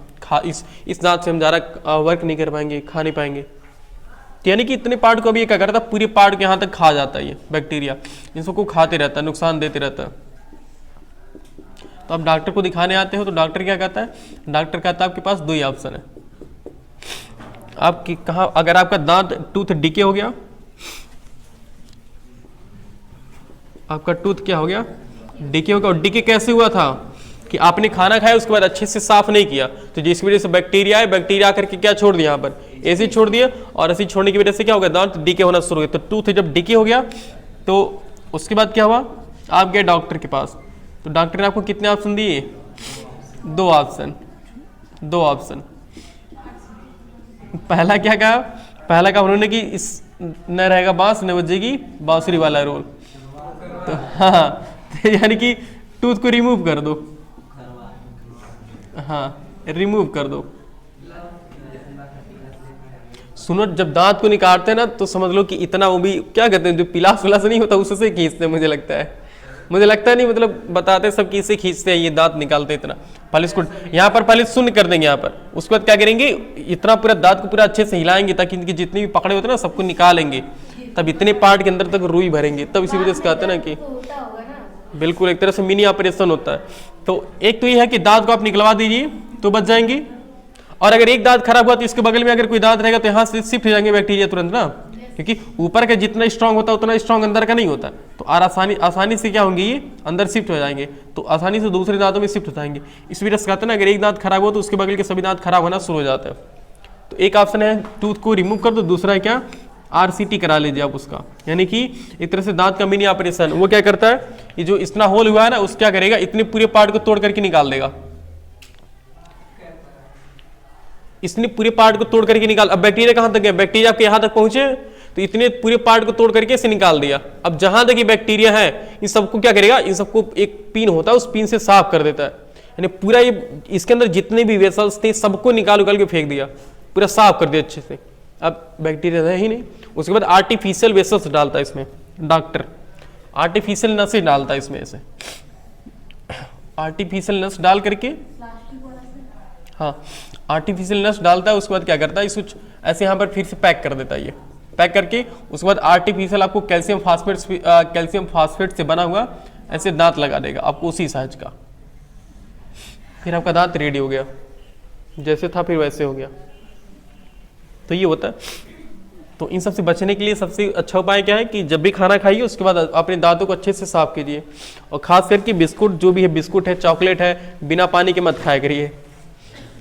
इस दांत से हम ज़्यादा वर्क नहीं कर पाएंगे, खा नहीं पाएंगे। तो यानी कि इतने पार्ट को अभी ये क्या करता है, पूरे पार्ट के यहाँ तक खा जाता है ये बैक्टीरिया, इन सबको खाते रहता है, नुकसान देते रहता है। तो आप डॉक्टर को दिखाने आते हो तो डॉक्टर क्या कहता है, डॉक्टर कहता है आपके पास दो ही ऑप्शन है। आपकी कहाँ, अगर आपका दांत टूथ डिके हो गया, आपका टूथ क्या हो गया, डिके हो गया। और डिके कैसे हुआ था कि आपने खाना खाया उसके बाद अच्छे से साफ नहीं किया, तो जिसकी वजह से बैक्टीरिया है, बैक्टीरिया आकर के क्या छोड़ दिया यहाँ पर, एसिड छोड़ दिया और एसिड छोड़ने की वजह से क्या हो गया, दांत डिके होना शुरू हो गया। तो टूथ जब डिके हो गया तो उसके बाद क्या हुआ, आप गए डॉक्टर के पास, तो डॉक्टर ने आपको कितने ऑप्शन दिए, दो ऑप्शन। पहला क्या कहा, पहला कहा उन्होंने कि इस न रहेगा बांस न बजेगी बांसुरी वाला रोल। तो हाँ, तो यानी कि टूथ को रिमूव कर दो, हाँ रिमूव कर दो। सुनो, जब दांत को निकालते हैं ना तो समझ लो कि इतना वो भी क्या कहते हैं, जो पिलास विलास नहीं होता उससे खींचते हैं, मुझे लगता है नहीं, मतलब बताते सब कि इसे खींचते हैं, ये दांत निकालते इतना। पहले इसको यहाँ पर पहले शून्य कर देंगे यहाँ पर, उसके बाद क्या करेंगे, इतना पूरा दांत को पूरा अच्छे से हिलाएंगे ताकि इनके जितने भी पकड़े होते हैं ना सबको निकालेंगे, तब इतने पार्ट के अंदर तक रुई भरेंगे। तब इसी वजह से कहते हैं ना कि बिल्कुल एक तरह से मिनी ऑपरेशन होता है। तो एक तो ये है कि दांत को आप निकलवा दीजिए तो बच जाएंगे, और अगर एक दांत खराब हुआ तो इसके बगल में अगर कोई दांत रहेगा तो यहाँ से शिफ्ट हो जाएंगे बैक्टीरिया तुरंत ना, क्योंकि ऊपर का जितना स्ट्रांग होता है उतना स्ट्रांग अंदर का नहीं होता। तो आसानी से क्या होंगे, ये अंदर शिफ्ट हो जाएंगे, तो आसानी से दूसरे दांतों में शिफ्ट हो जाएंगे। इस वजह से कहते हैं ना, अगर एक दांत खराब हो तो उसके बगल के सभी दांत खराब होना शुरू हो जाते हैं। तो एक ऑप्शन है टूथ को रिमूव कर दो, दूसरा है क्या, RCT करा लीजिए आप उसका, यानी कि एक तरह से दांत का मिनी ऑपरेशन। वो क्या करता है, ये जो इतना होल हुआ है ना, उस क्या करेगा, इतने पूरे पार्ट को तोड़ करके निकाल देगा, इसने पूरे पार्ट को तोड़ करके निकाल। अब बैक्टीरिया कहां तक गया, बैक्टीरिया आपके यहां तक पहुंचे तो इतने पूरे पार्ट को तोड़ करके इसे निकाल दिया। अब जहां तक ये बैक्टीरिया है इन सबको क्या करेगा, इन सबको एक पिन होता है, उस पिन से साफ कर देता है, यानी पूरा ये इसके अंदर जितने भी वेसल्स थे सबको निकाल के फेंक दिया, पूरा साफ कर दिया अच्छे से। अब बैक्टीरिया है ही नहीं। उसके बाद आर्टिफिशियल वेसल्स डालता है इसमें डॉक्टर, आर्टिफिशियल नसें डालता है इसमें, ऐसे आर्टिफिशियल नस डाल करके, हाँ आर्टिफिशियल नस डालता है। उसके बाद क्या करता है, इसको ऐसे यहाँ पर फिर से पैक कर देता है, ये पैक करके उसके बाद आर्टिफिशियल आपको कैल्शियम फास्फेट से बना हुआ ऐसे दांत लगा देगा आपको उसी साइज का, फिर आपका दांत रेडी हो गया, जैसे था फिर वैसे हो गया। तो ये होता है। तो इन सब से बचने के लिए सबसे अच्छा उपाय क्या है कि जब भी खाना खाइए उसके बाद अपने दांतों को अच्छे से साफ कीजिए, और खास करके बिस्कुट जो भी है, बिस्कुट है, चॉकलेट है, बिना पानी के मत खाया करिए।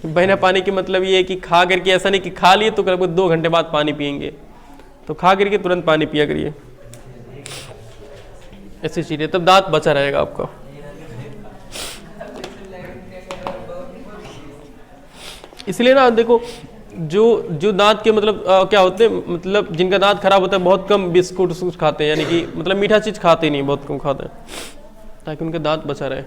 बिना पानी के मतलब ये है कि खा करके ऐसा नहीं कि खा लिए तो करीब 2 घंटे बाद पानी पियेंगे, तो खा करके तुरंत पानी पिया करिए, ऐसी चीजें, तब दांत बचा रहेगा आपका। इसलिए ना देखो, जो दांत के मतलब क्या होते हैं, मतलब जिनका दांत खराब होता है बहुत कम बिस्कुट खाते हैं, यानी कि मतलब मीठा चीज खाते नहीं, बहुत कम खाते हैं ताकि उनका दांत बचा रहे।